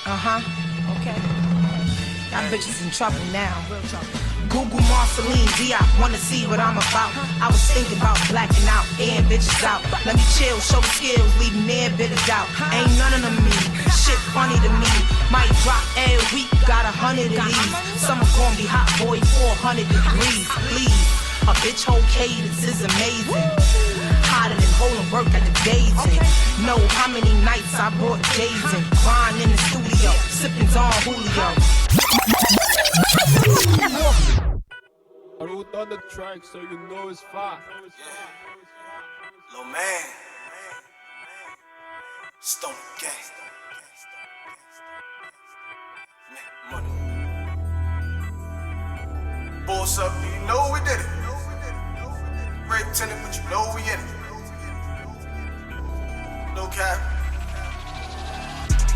Okay. Y'all bitches in trouble now. Real trouble. Google Marceline Diop, wanna see what I'm about. I was thinking about blacking out, airing bitches out. Let me chill, show the skills, leaving there bit of doubt. Ain't none of them me, shit funny to me. Might drop every week, got 100 of these. Summer gonna be hot, boy, 400 degrees. Please, a bitch whole cadence is amazing. Hotter than holding work at the Daisy. Know how many nights I brought days in. Grind in the studio, sipping on Julio. I wrote on the track so you know it's fire. Lil' man, Stone Gang, money. Boss up, you know we did it. Great tenant, but you know we in it. No cap.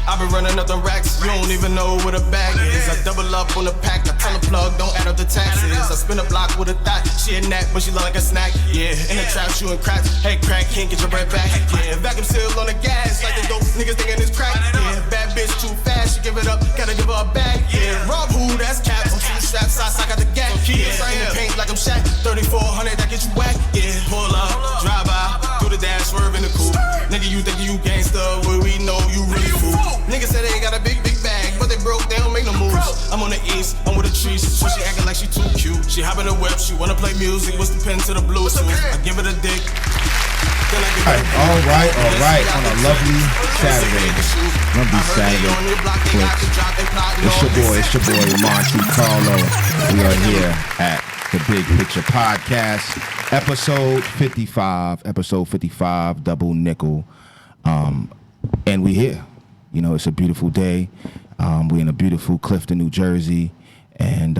I've been running up the racks, you don't even know what a bag is. I double up on the pack, I tell the plug, don't add up the taxes. I spin a block with a thought, she a knack, but she look like a snack. Yeah, in the trap, shooting cracks. Hey, crack, can't get your bread back. Yeah, vacuum seal on the gas, like the dope niggas thinking it's crack. Yeah, bad bitch too fast, she give it up, gotta give her a bag. Yeah, Rob who, that's cap. I'm two straps, I got the gap. Yeah, in the paint like I'm Shaq, 3400, that get you whack. Yeah, pull up, drive by, do the dash, swerve in the coupe. Nigga, you think you gangsta, but we know you really fool. Niggas say they got a big bag, but they broke, they don't make no moves. I'm on the east, I'm with the trees, so she acting like she too cute. She hop in the whip, she wanna play music, what's the pen to the Bluetooth? I give it a dick, then I give it a dick. All right, on a lovely Saturday. Lovely Saturday. It's your boy, Monty Carlo. We are here at the Big Picture Podcast, episode 55, double nickel. And we here. You know, it's a beautiful day. We're in a beautiful Clifton, New Jersey. And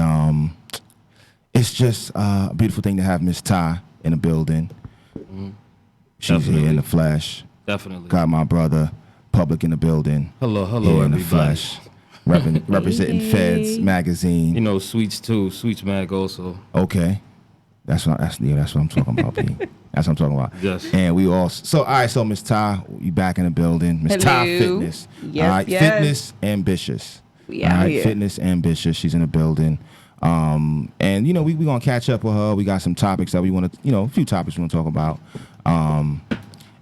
it's just a beautiful thing to have Miss Ty in the building. Mm-hmm. She's Definitely. Here in the flesh. Definitely. Got my brother, Public, in the building. Hello, here everybody. In the flesh. Representing Feds Magazine. You know, Sweets too. Sweets Mag also. Okay. That's what I'm talking about, P. That's what I'm talking about. Yes. And we all so Miss Ty, you back in the building. Miss Ty Fitness. Yes, all right, yes. Fitness Ambitious. We out here. Fitness Ambitious. She's in the building. And you know, we gonna catch up with her. We got some topics that we wanna, a few topics we wanna talk about.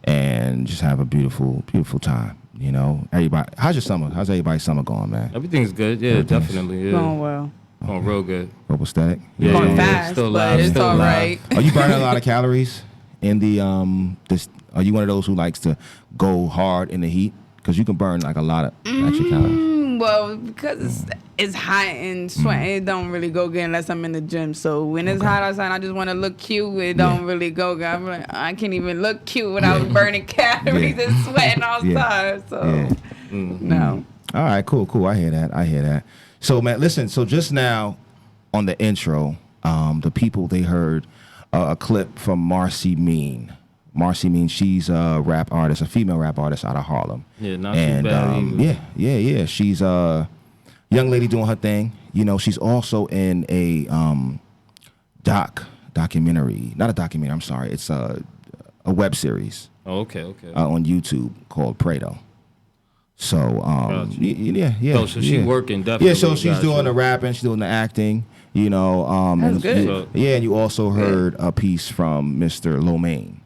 And just have a beautiful, beautiful time. You know, everybody. How's your summer? How's everybody's summer going, man? Everything's good. Yeah, definitely. Yeah. Going well. Going real good. Copacetic. Yeah, going fast, still but live, it's still all live. right. Are you burning a lot of calories in the are you one of those who likes to go hard in the heat? Because you can burn like a lot of extra calories. Well, because it's hot and sweating, it don't really go good unless I'm in the gym. So when it's hot outside and I just want to look cute, it don't really go good. I'm like, I can't even look cute without burning calories and sweating outside. So no. All right, cool. I hear that. So, man, listen. So just now on the intro, the people, they heard a clip from Marcy Mean. Marcy Mean, she's a rap artist, a female rap artist out of Harlem. Yeah, not too bad. Yeah. She's a young lady doing her thing. You know, she's also in a documentary. Not a documentary. I'm sorry. It's a web series. Oh, okay. On YouTube called Prado. So, So she's working, definitely. Yeah, so she's doing the rapping, she's doing the acting, you know. That's good. And you also heard a piece from Mr. Lomaine,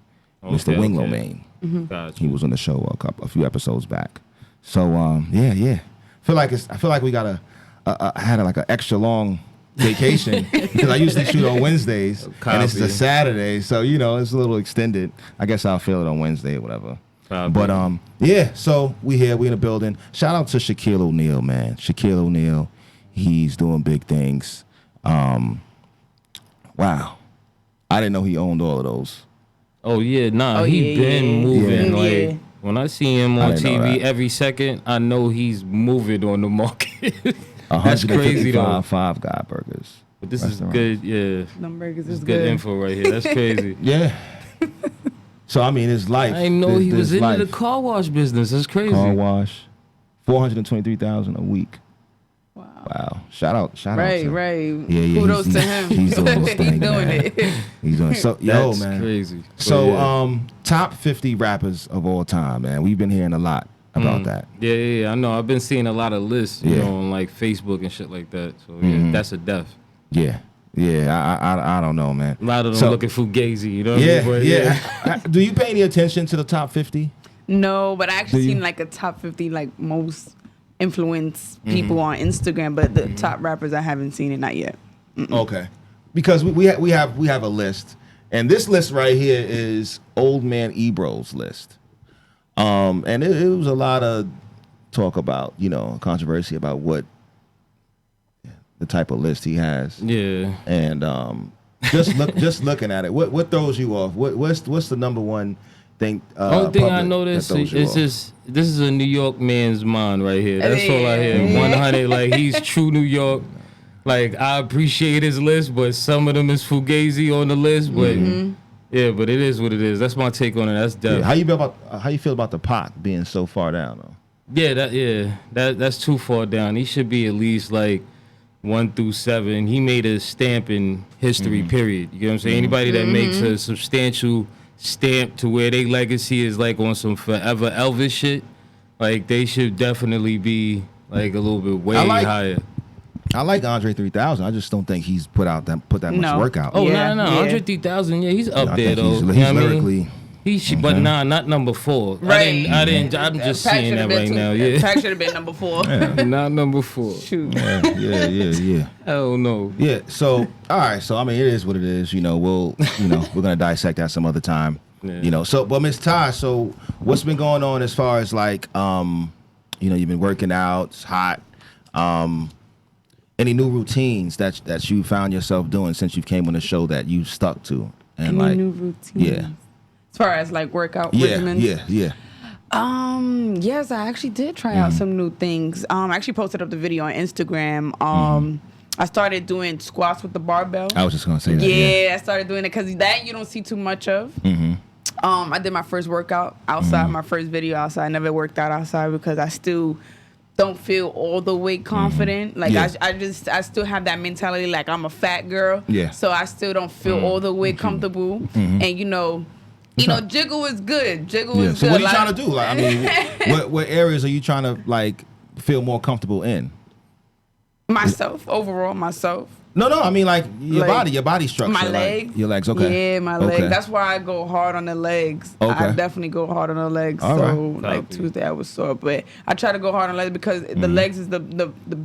Mr. Wing Lomaine. Mm-hmm. Gotcha. He was on the show a few episodes back. So, I feel like we got had an extra long vacation because I usually shoot on Wednesdays and it's a Saturday, so it's a little extended. I guess I'll feel it on Wednesday or whatever. But so we in the building. Shout out to Shaquille O'Neal, man. Shaquille O'Neal, he's doing big things. Wow, I didn't know he owned all of those. Oh yeah, he been moving. Yeah. When I see him on TV every second, I know he's moving on the market. That's crazy though. Five Guy Burgers. But this is good. Yeah, Them burgers is good info right here. That's crazy. Yeah. So, I mean, his life. I didn't know he was into the car wash business. That's crazy. Car wash. $423,000 a week. Wow. Shout out. Right. Yeah. Kudos to him. He's doing his thing, He's doing man. it. He's doing so. That's crazy. So, top 50 rappers of all time, man. We've been hearing a lot about that. Yeah. I know. I've been seeing a lot of lists, you know, on like Facebook and shit like that. So yeah, that's a def. Yeah. I don't know, man. A lot of them looking fugazi, you know what I mean? Yeah. Do you pay any attention to the top 50? No, but I actually seen like a top 50 like most influenced people on Instagram, but the top rappers I haven't seen it, not yet. Okay, because we have a list, and this list right here is Old Man Ebro's list. And it was a lot of talk about, you know, controversy about what the type of list he has. Yeah. And just looking at it, what throws you off? What's the number one thing? Only thing I noticed is this is a New York man's mind right here. That's all I hear. 100, like he's true New York. Like I appreciate his list, but some of them is fugazi on the list. But yeah, but it is what it is. That's my take on it. That's definitely. Yeah, how you feel about the Pac being so far down though? Yeah, that's too far down. He should be at least like 1 through 7. He made a stamp in history. Period. You get what I'm saying? Anybody that makes a substantial stamp to where their legacy is like on some forever Elvis shit, like they should definitely be like a little bit way higher. I like Andre 3000. I just don't think he's put that much work out. Oh no, Andre 3000. Yeah, he's up there though. He's lyrically. He should, but not number 4. Right. I didn't. I'm just seeing that right now. Yeah. Pac should have been number 4. Not number 4. Shoot. Yeah. Hell no. Yeah. So all right. So I mean, it is what it is. You know, we're gonna dissect that some other time. Yeah. You know. So, but Miss Ty, so what's been going on as far as like, you know, you've been working out. It's hot. Any new routines that you found yourself doing since you came on the show that you stuck to? And Any new routines? Yeah. As far as like workout regimens? Yeah. Yes, I actually did try out some new things. I actually posted up the video on Instagram. I started doing squats with the barbell. I was just gonna say that. Yeah, I started doing it because that you don't see too much of. I did my first workout outside, my first video outside. I never worked out outside because I still don't feel all the way confident. Like I still have that mentality like I'm a fat girl. Yeah. So I still don't feel all the way comfortable. And you know, jiggle is good. Jiggle is so good. what are you trying to do? Like, I mean, what areas are you trying to like feel more comfortable in? Myself, overall, myself. No, I mean like your body structure. My like, legs. your legs, okay. Yeah, my legs. That's why I go hard on the legs. Okay. I definitely go hard on the legs. All so right. like Tuesday I was sore, but I try to go hard on legs because the legs is the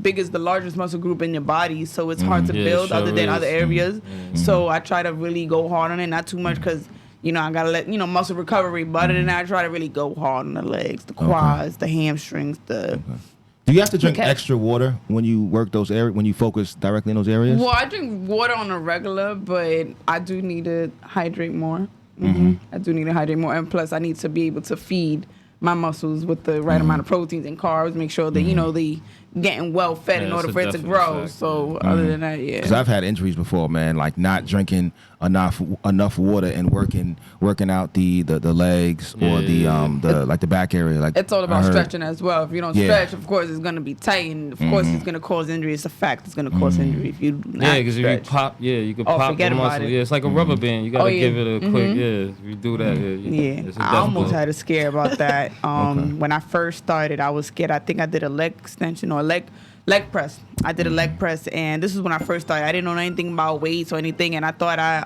biggest, the largest muscle group in your body. So it's hard to build other than other areas. So I try to really go hard on it, not too much because I gotta let muscle recovery. But other than that, I try to really go hard on the legs, the quads, the hamstrings, the. Do you have to drink extra water when you work those areas, when you focus directly in those areas? Well, I drink water on a regular, but I do need to hydrate more. I do need to hydrate more. And plus, I need to be able to feed my muscles with the right amount of proteins and carbs, make sure that, they getting well fed in order for it to grow. Fact, so other than that, Because I've had injuries before, man, like not drinking enough water and working out the legs or the back area. Like it's all about stretching as well. If you don't stretch, of course it's gonna be tight, and of course it's gonna cause injury. It's a fact. It's gonna cause injury if you do not because if you pop, you can pop the forget about muscle. it. Yeah, it's like a rubber band. You gotta give it a quick. Yeah, if you do that, it's a I almost blow. had a scare about that. When I first started, I was scared. I think I did a leg extension or leg press. I did a leg press, and this is when I first started. I didn't know anything about weights or anything, and I thought I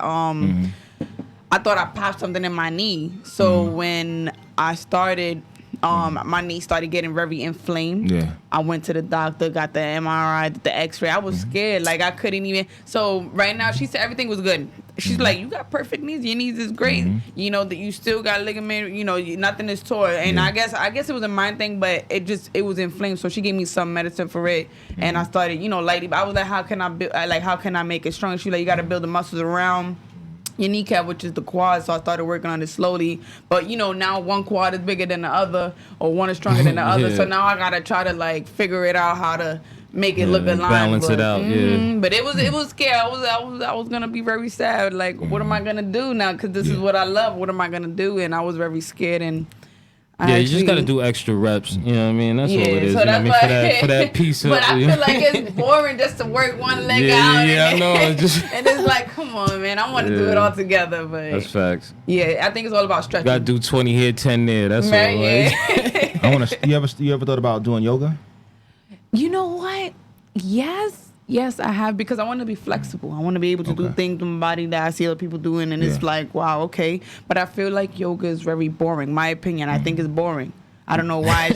popped something in my knee. So when I started, my knee started getting very inflamed. Yeah. I went to the doctor, got the MRI, did the X-ray. I was scared, like I couldn't even. So right now, she said everything was good. She's like, you got perfect knees. Your knees is great. That you still got ligament. Nothing is torn. And I guess it was a mind thing, but it was inflamed. So she gave me some medicine for it, and I started, lightly. I was like, how can I make it strong? She was like, you got to build the muscles around your kneecap, which is the quad. So I started working on it slowly. But now one quad is bigger than the other, or one is stronger than the other. So now I gotta try to figure it out how to make it look aligned. Balance it out. But it was scary. I was gonna be very sad. Like, what am I gonna do now? Because this is what I love. What am I gonna do? And I was very scared. And you just gotta do extra reps. You know what I mean? That's all it is. So you know what I mean? For that piece of. But I feel like it's boring just to work one leg out. Yeah, I know. And it's like, come on, man. I want to do it all together, but that's facts. Yeah, I think it's all about stretching. Gotta do 20 here, 10 there. That's all. Right? I want to. You ever thought about doing yoga? You know what? Yes, I have, because I want to be flexible. I want to be able to do things with my body that I see other people doing, and it's like, wow, okay. But I feel like yoga is very boring. My opinion, I think it's boring. I don't know why.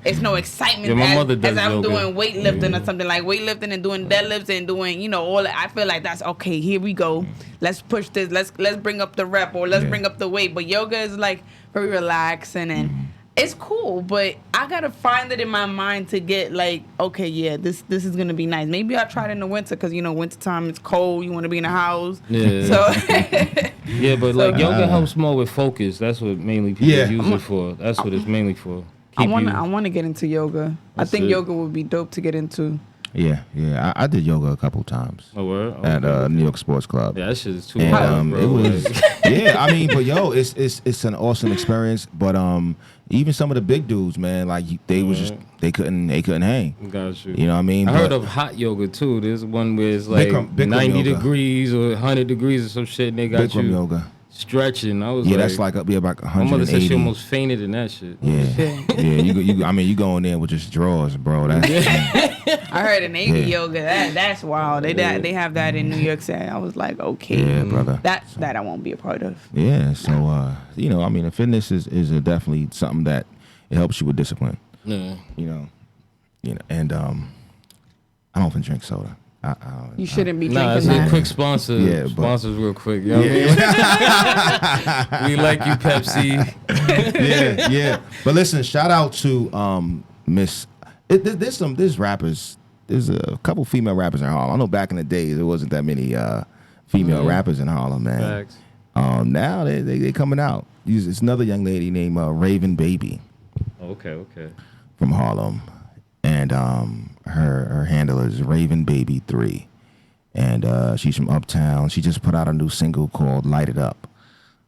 It's no excitement my mother does as I'm yoga. doing weightlifting or something, like weightlifting and doing deadlifts and doing, all that. I feel like that's okay. Here we go. Let's push this. Let's bring up the rep, or let's bring up the weight. But yoga is like very relaxing, and it's cool. But I gotta find it in my mind to get like, okay, yeah, this is gonna be nice. Maybe I'll try it in the winter, because wintertime it's cold. You want to be in the house. Yeah. So. Yeah, but like yoga helps more with focus. That's what mainly people use it for. That's what it's mainly for. I want to get into yoga. I think yoga would be dope to get into. Yeah. I did yoga a couple times. Oh, word? At New York Sports Club. Yeah, that shit is too And hard, bro. it was, I mean, but it's an awesome experience. But even some of the big dudes, man, like they was just they couldn't hang. Got you. You know what I mean? I heard of hot yoga too. There's one where it's like Bikram 90 yoga. degrees or 100 degrees or some shit, and they got Bikram you yoga. stretching. I was That's like about my mother said 180. she almost fainted in that shit. Yeah. I mean, you go in there with just drawers, bro. That's I heard an Navy yoga. That's wild. They have that in New York City. I was like, okay, Yeah, brother. That I won't be a part of. Yeah. So I mean, the fitness is definitely something that it helps you with discipline. Yeah. And I don't even drink soda. You shouldn't be Nah, it's drinking a that. quick sponsor. Yeah, but- Sponsors real quick. You know what I mean? We like you, Pepsi. yeah. But listen, shout out to Miss. There's rappers. There's a couple female rappers in Harlem. I know back in the days there wasn't that many female rappers in Harlem, man. Facts. Now they coming out. It's another young lady named Raven Baby Okay. from Harlem, and her handle is Raven Baby 3, and she's from Uptown. She just put out a new single called Light It Up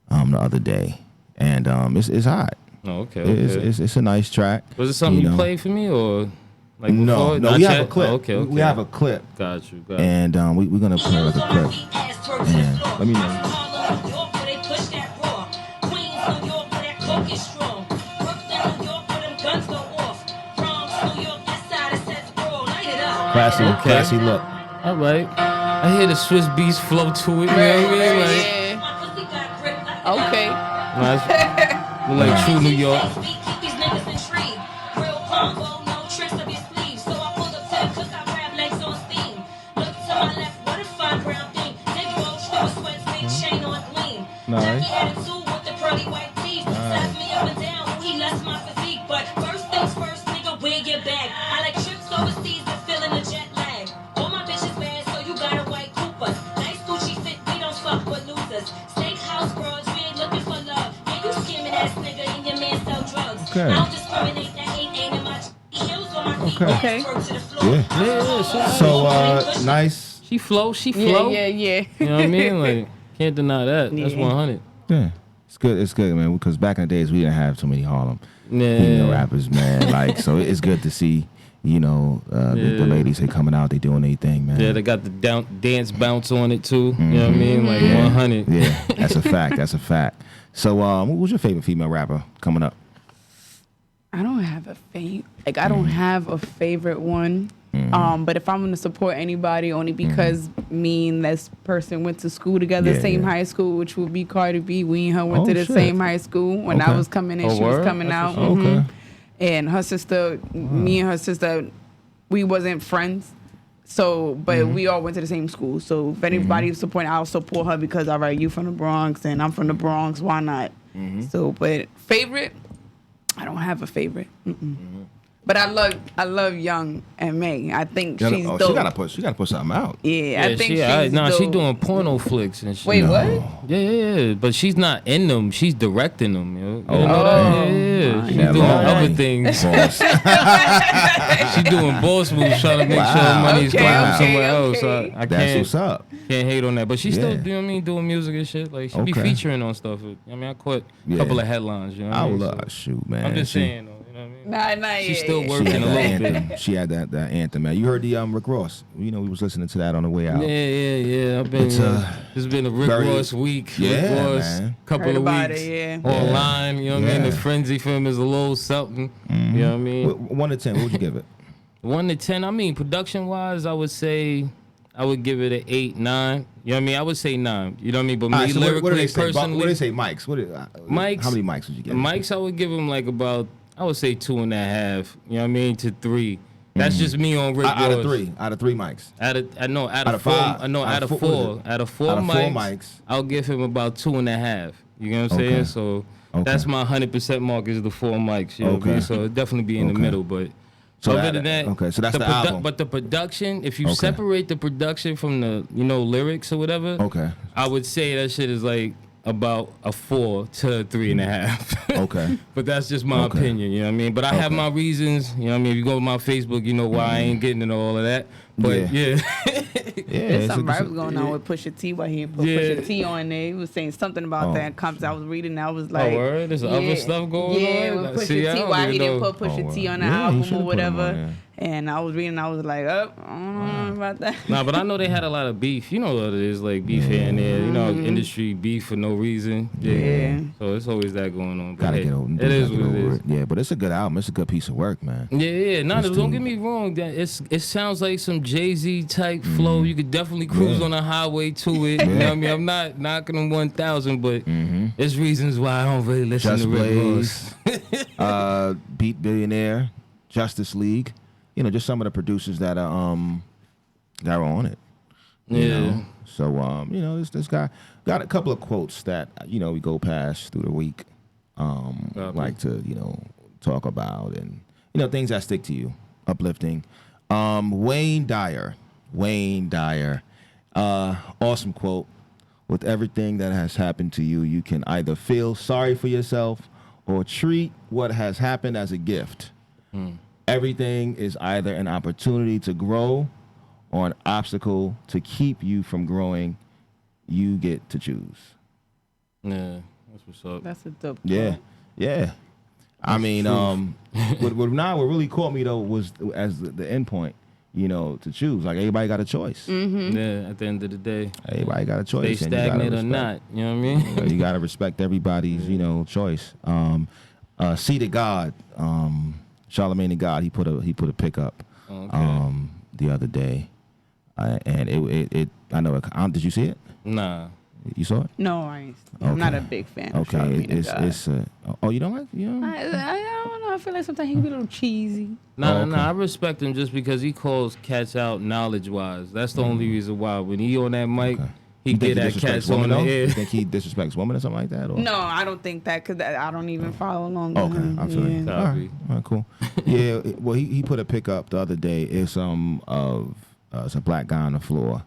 the other day, and it's hot. Oh, okay. It's a nice track. Was it something you played for me or like No, before? no, Not we yet? have a clip. Oh, okay. We have a clip, Got you. and we're gonna play like a clip. And let me know. Classy look. All right. I hear the Swiss Beats flow to it. You know what I mean? Okay. Like true New York. Nice. Okay. Yeah. So nice. She flow. Yeah. You know what I mean? Like, can't deny that. That's 100. Yeah. It's good, man. Because back in the days we didn't have too many Harlem female rappers, man. Like, so it's good to see. The ladies, they coming out, they doing their thing, man. Yeah, they got the dance bounce on it too. You know what I mean? Like 100. Yeah, that's a fact. So, who's your favorite female rapper coming up? I don't have a I don't have a favorite one. But if I'm gonna support anybody, only because me and this person went to school together, same high school, which would be Cardi B. We and her went to the same high school. When I was coming in, she was coming out. Okay. And her sister, me and her sister, we wasn't friends. So, but we all went to the same school. So if anybody's supporting, I'll support her because, all right, you from the Bronx and I'm from the Bronx. Why not? So, but favorite, I don't have a favorite. But I love Young and May. I think she's dope. She gotta put something out. Yeah, I think she's dope. dope. She doing porno flicks and shit. Wait, what? Yeah. But she's not in them. She's directing them. Yo. You Oh, know that? Yeah. She's doing other things. She's doing boss moves, trying to make sure money's going somewhere else. I That's what's up. Can't hate on that. But she's still, you know what I mean, doing music and shit. Like, she be featuring on stuff. I mean, I caught a couple of headlines, you know what I mean? Shoot, man. I'm just saying, though, you know what I mean? Nah, She's yeah, still yeah. working a little bit. anthem. She had that anthem, man. You heard the Rick Ross. You know, we was listening to that on the way out. Yeah. I've been. It's been a Rick Ross week. Yeah, Rick Ross, man. couple Heard of about weeks it, yeah. online. You know what I mean? Yeah. The frenzy for him is a little something. You know what I mean? 1 to 10, what would you give it? 1 to 10. I mean, production wise, I would say I would give it an 8, 9. You know what I mean? I would say 9. You know what I mean? But me All right, so lyrically, what do they say? personally, What do they say? Mics. Mics. How many mics would you give? Mics, I would give him like about, I would say 2.5. You know what I mean? To 3. That's just me on Rick Ross. Out of 3. Out of 3 mics. Out of 4. 5. No, out of 4. Out of 4 Out of 4 mics, mics. I'll give him about 2.5. You know what I'm saying? So that's my 100% mark is the 4 mics. You know what I mean? So it'll definitely be in the middle, but. So other than that, so that's the album. But the production, if you separate the production from the lyrics or whatever, I would say that shit is like about a 4 to 3.5. Okay. But that's just my opinion, you know what I mean? But I have my reasons, you know what I mean? If you go to my Facebook, you know why I ain't getting into all of that. But yeah. There's some vibes going on with Pusha T while he put Pusha T on there. He was saying something about that. Comes I was reading, I was like, word? There's other stuff going on? Yeah, with Pusha T, why he didn't put Pusha T on the album or whatever. And I was reading, I was like, I don't know about that. Nah, but I know they had a lot of beef. You know what it is, like beef here and there. You know, industry beef for no reason. Yeah. So it's always that going on. But Gotta get over. It is what it is. Yeah, but it's a good album. It's a good piece of work, man. Yeah. No, don't get me wrong. It sounds like some Jay-Z type flow. You could definitely cruise on the highway to it. You know what I mean? I'm not knocking them 1,000, but there's reasons why I don't really listen Just to Rick Blaze, Ross. Beat Billionaire, Justice League. You know, just some of the producers that are on it. You know? So you know, this guy got a couple of quotes that we go past through the week. Like to talk about and things that stick to you, uplifting. Wayne Dyer, awesome quote. With everything that has happened to you, you can either feel sorry for yourself or treat what has happened as a gift. Everything is either an opportunity to grow or an obstacle to keep you from growing. You get to choose. Yeah, that's what's up. That's a dope Yeah. I mean, what really caught me though was as the end point, to choose. Like everybody got a choice. Yeah, at the end of the day. Everybody got a choice. They stagnant or not, you know what I mean? You got to respect everybody's, choice. See the God, Charlemagne the God, he put a pick up the other day. And it I know it, did you see it? Nah. You saw it? No, I'm not a big fan of Charlemagne the God. It's you don't like? You know? I don't know. I feel like sometimes he can be a little cheesy. Nah, I respect him just because he calls cats out knowledge-wise. That's the only reason why. When he on that mic, he get that cats on the air. You think he disrespects women or something like that? Or? No, I don't think that because I don't even follow along. Okay, I feel you. All right, cool. Yeah, well, he put a pick up the other day. It's it's a black guy on the floor,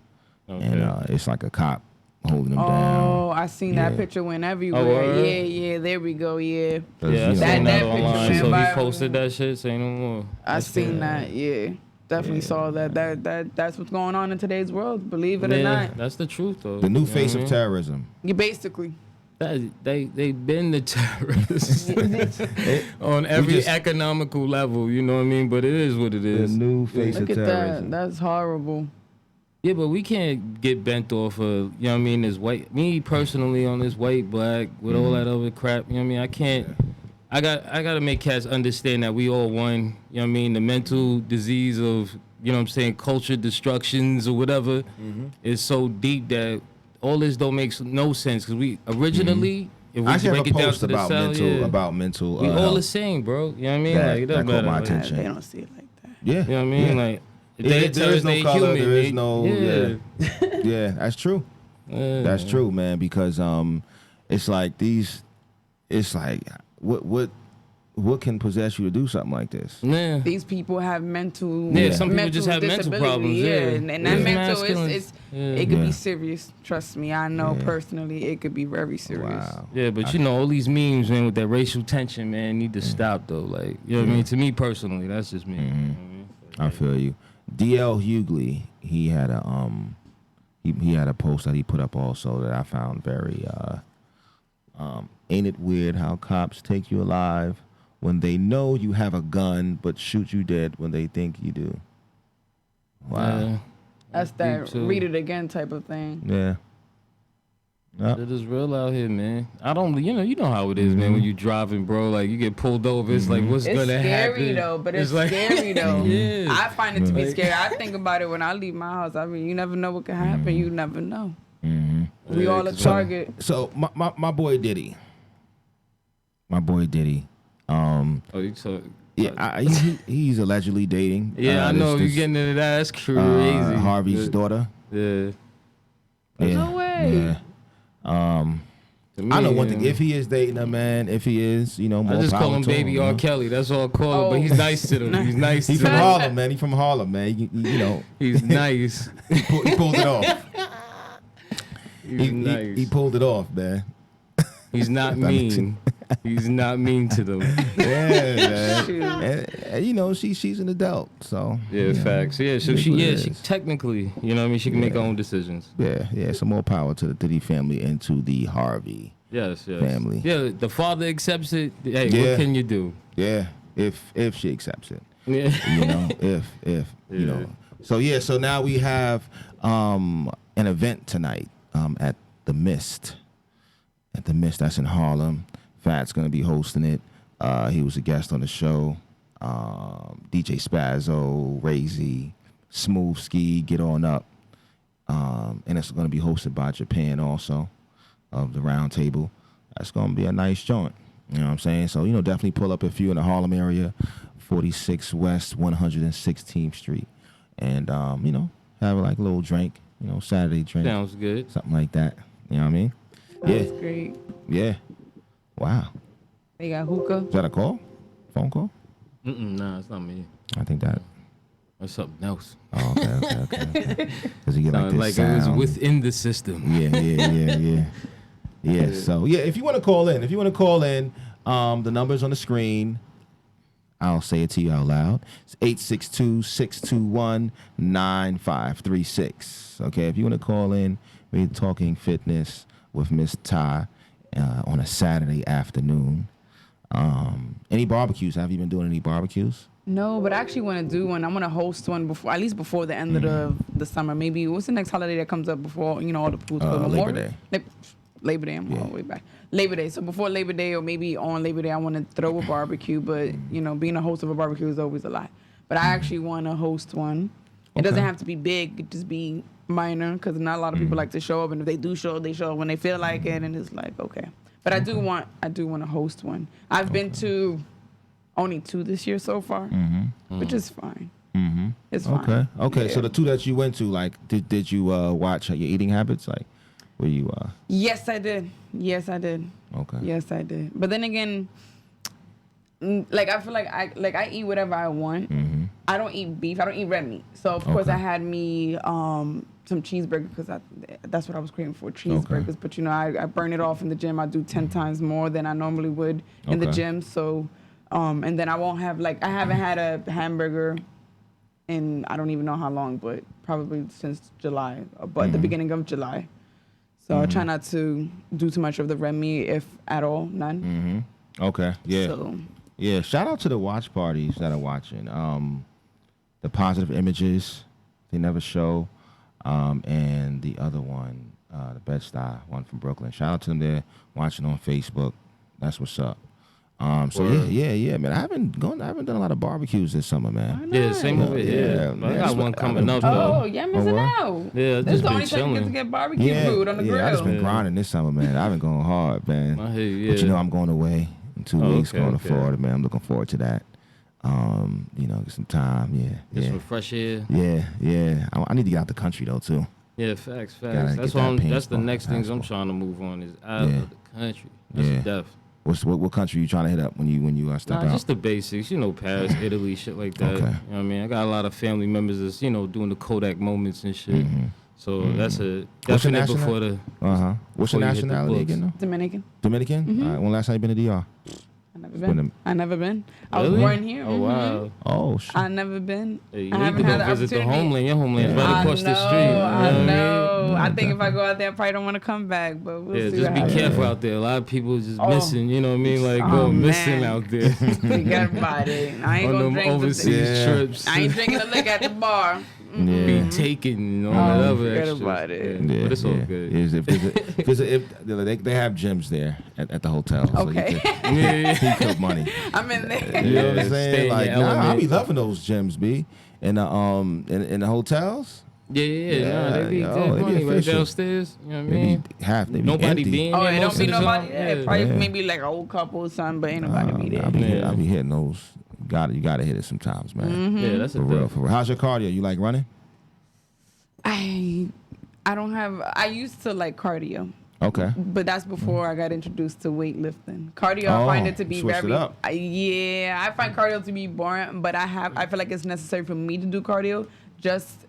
and it's like a cop holding him down. Oh, I seen that picture went everywhere. Yeah, there we go. Yeah, I seen that that picture online. went So he viral. posted that shit. Say no more. I seen that. Yeah, definitely saw that. That's what's going on in today's world. Believe it or not. That's the truth though. The new face of terrorism. You basically. They been the terrorists on every economical level. You know what I mean? But it is what it is. The new face Look of at terrorism. that. That's horrible. Yeah, but we can't get bent off of, you know what I mean, this white, me personally on this white, black, with all that other crap, you know what I mean? I can't, I got to make cats understand that we all one, you know what I mean? The mental disease of, you know what I'm saying, culture destructions or whatever is so deep that all this don't make no sense. Because we originally, if we I break it down to the about cell, mental. we all health. the same, bro. You know what I mean? That- Like, it doesn't that caught matter. my Like, attention. They don't see it like that. Yeah. you know what I mean? Like, Yeah, there is no color. There is no. Yeah. Yeah, that's true. That's true, man. Because it's like these. It's like what can possess you to do something like this? Yeah. These people have mental. Yeah, some people just have mental disability, problems, yeah. and that Yeah. mental Masculine. it could Yeah. be serious. Trust me, I know personally, it could be very serious. Wow. Yeah, but you know, all these memes, man, with that racial tension, man, need to stop though. Like, you know what I mean? To me personally, that's just me. You know what I mean? I feel you. D.L. Hughley, he had a he had a post that he put up also that I found very ain't it weird how cops take you alive when they know you have a gun but shoot you dead when they think you do. Wow. Yeah. That's Deep that too. read it again type of thing. Yeah. Yep. It is real out here, man. I don't, you know how it is, man. When you driving, bro, like you get pulled over, it's like, what's It's gonna happen? scary though, but it's like, scary though. Yeah. I find it to be Like- scary. I think about it when I leave my house. I mean, you never know what can happen. You never know. We Yeah, all a 'cause- target. So my boy Diddy. Oh, you talk. Yeah, he's allegedly dating. Yeah, I know you getting into that. That's crazy. Harvey's Yeah. daughter. Yeah. Yeah. No way. Yeah. To me, I know one thing. If he is dating a man, if he is, more I just call power him to Baby him, R. Kelly. That's all I call him. But Oh. he's nice to them. He's nice He's to from them. Harlem, man. He from Harlem, man. He's nice. He pulled it off. He's nice. He pulled it off, man. He's not That makes mean. He's not mean to them. Yeah, man. Shoot. And, she's an adult, so Yeah, facts. Yeah, so It is she what it she is. technically, she can make her own decisions. yeah. Some more power to the Diddy family and to the Harvey Yes. family. Yeah, the father accepts it. Hey, Yeah. what can you do? Yeah, if she accepts it. Yeah. If so now we have an event tonight at the Mist. At the Mist, that's in Harlem. Fat's gonna be hosting it. He was a guest on the show. DJ Spazzo, Razy, Smooth Ski, Get On Up. And it's gonna be hosted by Japan also, of the Round Table. That's gonna be a nice joint. You know what I'm saying? So, definitely pull up if you're in the Harlem area, 46 West 116th Street. And, have like a little drink, Saturday drink. Sounds good. Something like that. You know what I mean? That's great. Yeah. Wow. They got hookah. Is that a call? Phone call? Nah, it's not me. I think that. That's something else. Oh, okay. Because you get like Sounded this like sound. it was within the system. Yeah. So if you want to call in, the number's on the screen. I'll say it to you out loud. It's 862-621-9536. Okay, if you want to call in, we're talking fitness with Miss Ty on a Saturday afternoon. Any barbecues? Have you been doing any barbecues? No, but I actually want to do one. I want to host one before the end of the summer. Maybe what's the next holiday that comes up before all the foods? Labor Day. Labor Day. I'm all the way back. Labor Day. So before Labor Day or maybe on Labor Day, I want to throw a barbecue. But being a host of a barbecue is always a lot. But I actually want to host one. It doesn't have to be big. It could just be minor because not a lot of people like to show up. And if they do show up, they show up when they feel like it. And it's like, okay. But I do want to host one. I've been to only 2 this year so far, which is fine. It's fine. Okay. Yeah. So the 2 that you went to, like, did you watch your eating habits? Like, were you? Yes, I did. Okay. Yes, I did. But then again, like I feel like I eat whatever I want. I don't eat beef. I don't eat red meat. So of course I had me some cheeseburger because that's what I was craving for, cheeseburgers. Okay. But I burn it off in the gym. I do 10 times more than I normally would in the Okay. gym. So and then I won't have I haven't had a hamburger in I don't even know how long, but probably since July, but the beginning of July. So I try not to do too much of the red meat, if at all, none. Okay. Yeah. So Yeah. Shout out to the watch parties that are watching. The Positive Images, they never show, and the other one, the Bed-Stuy one from Brooklyn. Shout out to them there watching on Facebook. That's what's up. So yeah, man. I haven't done a lot of barbecues this summer, man. Yeah, same over here. Yeah, I got one coming up oh, though. yeah, missing what? out. Yeah, That's just the been only time you get to chilling. get barbecue food on the grill. I just been Yeah. grinding this summer, man. I've been going hard, man. I hear you, But yeah. I'm going away in 2 Oh, weeks, okay, going to okay. Florida, man. I'm looking forward to that. Get some time, Get some fresh air. yeah. I need to get out the country though too. Yeah, facts. Gotta That's get what that that's the passport, next things I'm passport. trying to move on is out Yeah. of the country. That's Yeah. def. What country you trying to hit up when you step Nah, out? just the basics, Paris, Italy, shit like that. Okay. You know what I mean? I got a lot of family members that's, doing the Kodak moments and shit. So that's a What's your definite before the What's your before you hit the nationality books. again though? Dominican. Dominican. All right. When last time you been to DR? I never been. I was Really? born here. Oh wow. Oh shit. I never been. Hey, you I need haven't to had go the visit the opportunity. homeland. Your homeland's right across the street. You know I what I know. mean? I think if I go out there, I probably don't want to come back. But we'll Yeah, see. just what be happens. careful out there. A lot of people just Oh. missing. You know what I mean? Like Oh, going missing man. out there. Forget about it. I ain't On gonna them drink. overseas Yeah. trips. I ain't drinking a lick at the bar. Yeah. Be taken and all that other forget extra. about it. Yeah, but it's all good. They have gyms there at the hotel. So Okay. you can cook money. I'm in there. You know what I'm Stay saying? in Like, your nah, I element. be loving those gyms, B. In the hotels. Yeah. Nah, they be yo, dead they be money right official. downstairs. You know what I They mean? be half. They be Nobody empty. being Oh, there it most don't be of the nobody time. there. Yeah. Probably Yeah. maybe like an old couple or something, but ain't nobody be there. Yeah. I be hitting those. You gotta hit it sometimes, man. Yeah, that's a For real, thing. for real. How's your cardio? You like running? I don't have. I used to like cardio, Okay. but that's before I got introduced to weightlifting. Cardio, Oh, I find it to be switched very. it up. I find cardio to be boring, but I feel like it's necessary for me to do cardio just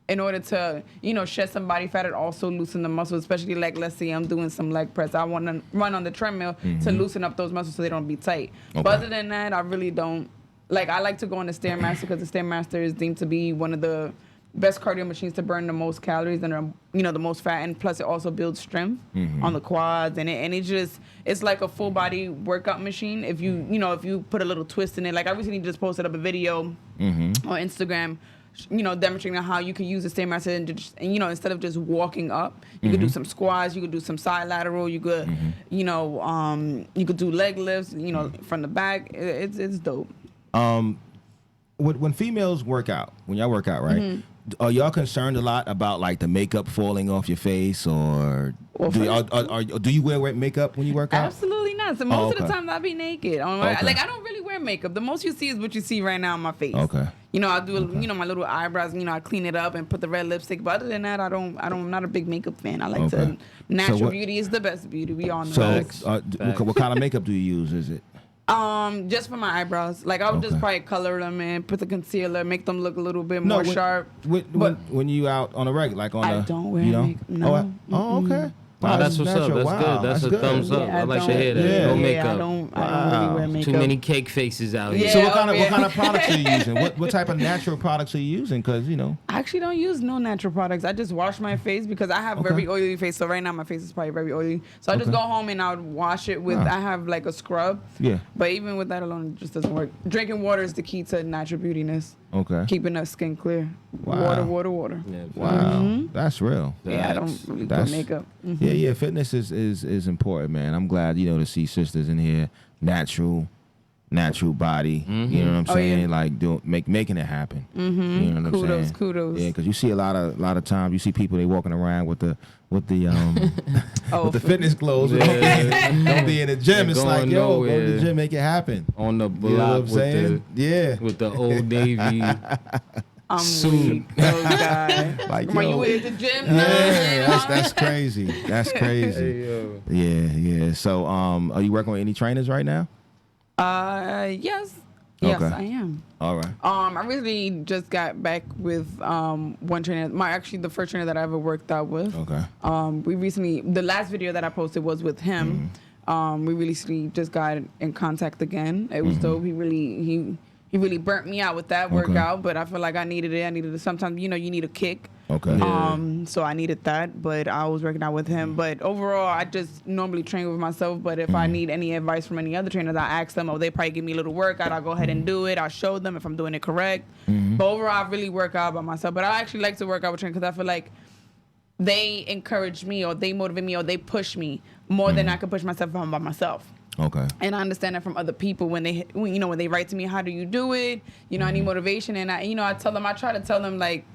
in order to shed some body fat and also loosen the muscles. Especially like let's say I'm doing some leg press, I want to run on the treadmill to loosen up those muscles so they don't be tight. Okay. But other than that, I really don't. Like I like to go on the Stairmaster because the Stairmaster is deemed to be one of the best cardio machines to burn the most calories and the most fat, and plus it also builds strength on the quads, and it's like a full body workout machine if you put a little twist in it. Like I recently just posted up a video on Instagram, demonstrating how you can use the Stairmaster and instead of just walking up, you could do some squats, you could do some side lateral, you could you could do leg lifts, from the back. It's dope. When females work out, when y'all work out, right? Are y'all concerned a lot about like the makeup falling off your face, or Well, do you wear makeup when you work out? Absolutely not. So most of the okay. time I'll be naked. Okay. Like I don't really wear makeup. The most you see is what you see right now on my face. Okay. I'll do my little eyebrows. I clean it up and put the red lipstick. But other than that, I'm not a big makeup fan. I like Okay. to natural what- beauty is the best beauty. We all know So, that. what kind of makeup do you use? Is it? Just for my eyebrows. Like I would just Okay. probably color them and put the concealer, make them look a little bit more sharp. When you out on a regular, like on I a, don't wear you know? makeup, no. Oh, okay. Wow, that's what's up. natural. That's good. That's a thumbs up. I like to hear that. Yeah. No I makeup. don't really wear makeup. Too many cake faces out here. Yeah. So what kind Yeah. of products are you using? What type of natural products are you using? Because I actually don't use no natural products. I just wash my face because I have very oily face. So right now my face is probably very oily. So I just go home and I would wash it with. I have like a scrub. Yeah. But even with that alone, it just doesn't work. Drinking water is the key to natural beautiness. Okay. Keeping the skin clear. Wow. Water. Yeah, Wow, that's real. Yeah, I don't really put That's- makeup. Yeah. Fitness is important, man. I'm glad to see sisters in here, natural body. You know what I'm Oh, saying? yeah. Like making it happen. You know what I'm saying? Kudos. Yeah, because you see a lot of times you see people, they walking around with the with the fitness clothes. Yeah. Don't be in the gym. Ain't It's like, going yo, go to nowhere. the gym, make it happen. On the You know what block I'm saying? Yeah. with the Old Navy. I'm Suit. weak. Oh God. Like, When yo, you at the gym? yeah, that's crazy. That's crazy. yo. Yeah. So, are you working with any trainers right now? Yes. Yes, Okay. I am. All right. I recently just got back with one trainer. The first trainer that I ever worked out with. Okay. The last video that I posted was with him. We recently just got in contact again. It was dope. He really burnt me out with that workout, but I feel like I needed it. Sometimes you need a kick. Okay. So I needed that, but I was working out with him. But overall, I just normally train with myself. But if I need any advice from any other trainers, I ask them. They probably give me a little workout. I'll go ahead and do it. I'll show them if I'm doing it correct. But overall, I really work out by myself. But I actually like to work out with trainers because I feel like they encourage me, or they motivate me, or they push me more than I can push myself if I'm by myself. Okay. And I understand that from other people when they write to me, how do you do it? I need motivation, and I try to tell them, like,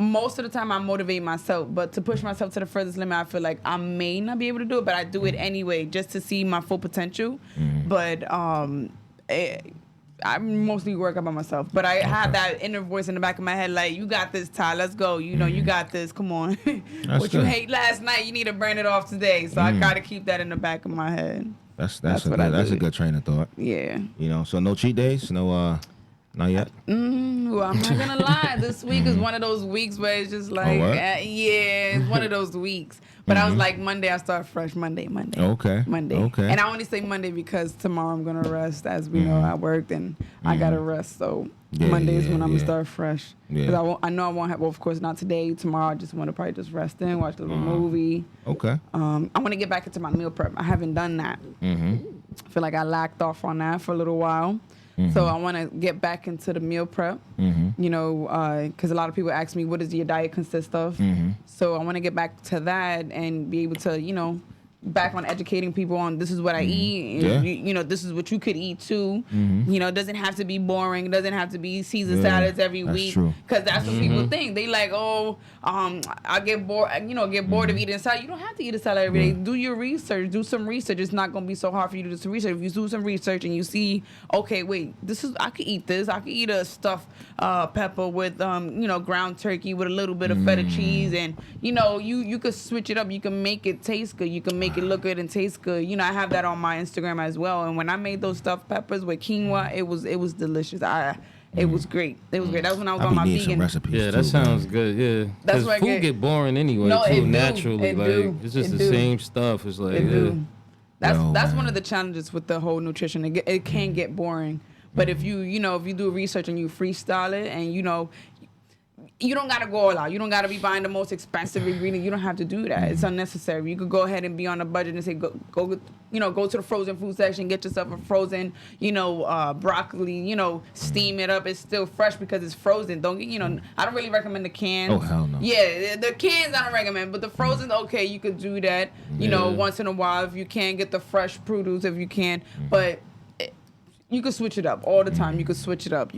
most of the time I motivate myself, but to push myself to the furthest limit, I feel like I may not be able to do it, but I do it anyway just to see my full potential. But I mostly work out by myself, but I have that inner voice in the back of my head, like, you got this, Ty, let's go. You got this, come on. What you good. hate last night, you need to burn it off today. So I gotta keep that in the back of my head. That's what I a do. good train of thought. Yeah. So no cheat days, no Not yet. Well, I'm not gonna lie. This week is one of those weeks where it's just like, what? yeah, it's one of those weeks. But I was like, Monday I start fresh. Monday. Okay. Monday. Okay. And I only say Monday because tomorrow I'm gonna rest. As we know, I worked and I gotta rest. So Monday is when I'm gonna start fresh. Because I know I won't have. Well, of course not today. Tomorrow I just want to probably just rest in, watch a little movie. Okay. I want to get back into my meal prep. I haven't done that. I feel like I lacked off on that for a little while. So I want to get back into the meal prep, you know, because a lot of people ask me, what does your diet consist of? So I want to get back to that and be able to, you know, back on educating people on this is what I eat. And you know, this is what you could eat too. You know, it doesn't have to be boring. It doesn't have to be Caesar salads every week. Because that's what people think. They like, oh, I get bored, you know, of eating a salad. You don't have to eat a salad every day. Do your research. Do some research. It's not going to be so hard for you to do some research. If you do some research and you see, okay, wait, I could eat this. I could eat a stuffed pepper with, you know, ground turkey with a little bit of feta cheese. And, you know, you could switch it up. You can make it taste good. You can make it look good and taste good. You know, I have that on my Instagram as well. And when I made those stuffed peppers with quinoa, it was delicious. It was great. It was great. That was when I was on my vegan. Recipes Yeah, too, that sounds good. Yeah, That's where I food get boring anyway No, it too. do. Naturally, It like do. it's just It the do. same stuff. It's like It do. That's man. one of the challenges with the whole nutrition. It can get boring, but if you do research and you freestyle it, and you know, you don't gotta go all out. You don't gotta be buying the most expensive ingredient. You don't have to do that. It's unnecessary. You could go ahead and be on a budget and say go to the frozen food section, get yourself a frozen, you know, broccoli, you know, steam it up. It's still fresh because it's frozen. Don't get, you know, I don't really recommend the cans. Oh, hell no. Yeah, the cans I don't recommend, but the frozen, okay, you could do that, you know, once in a while if you can get the fresh produce if you can, but you could switch it up all the time. You could switch it up.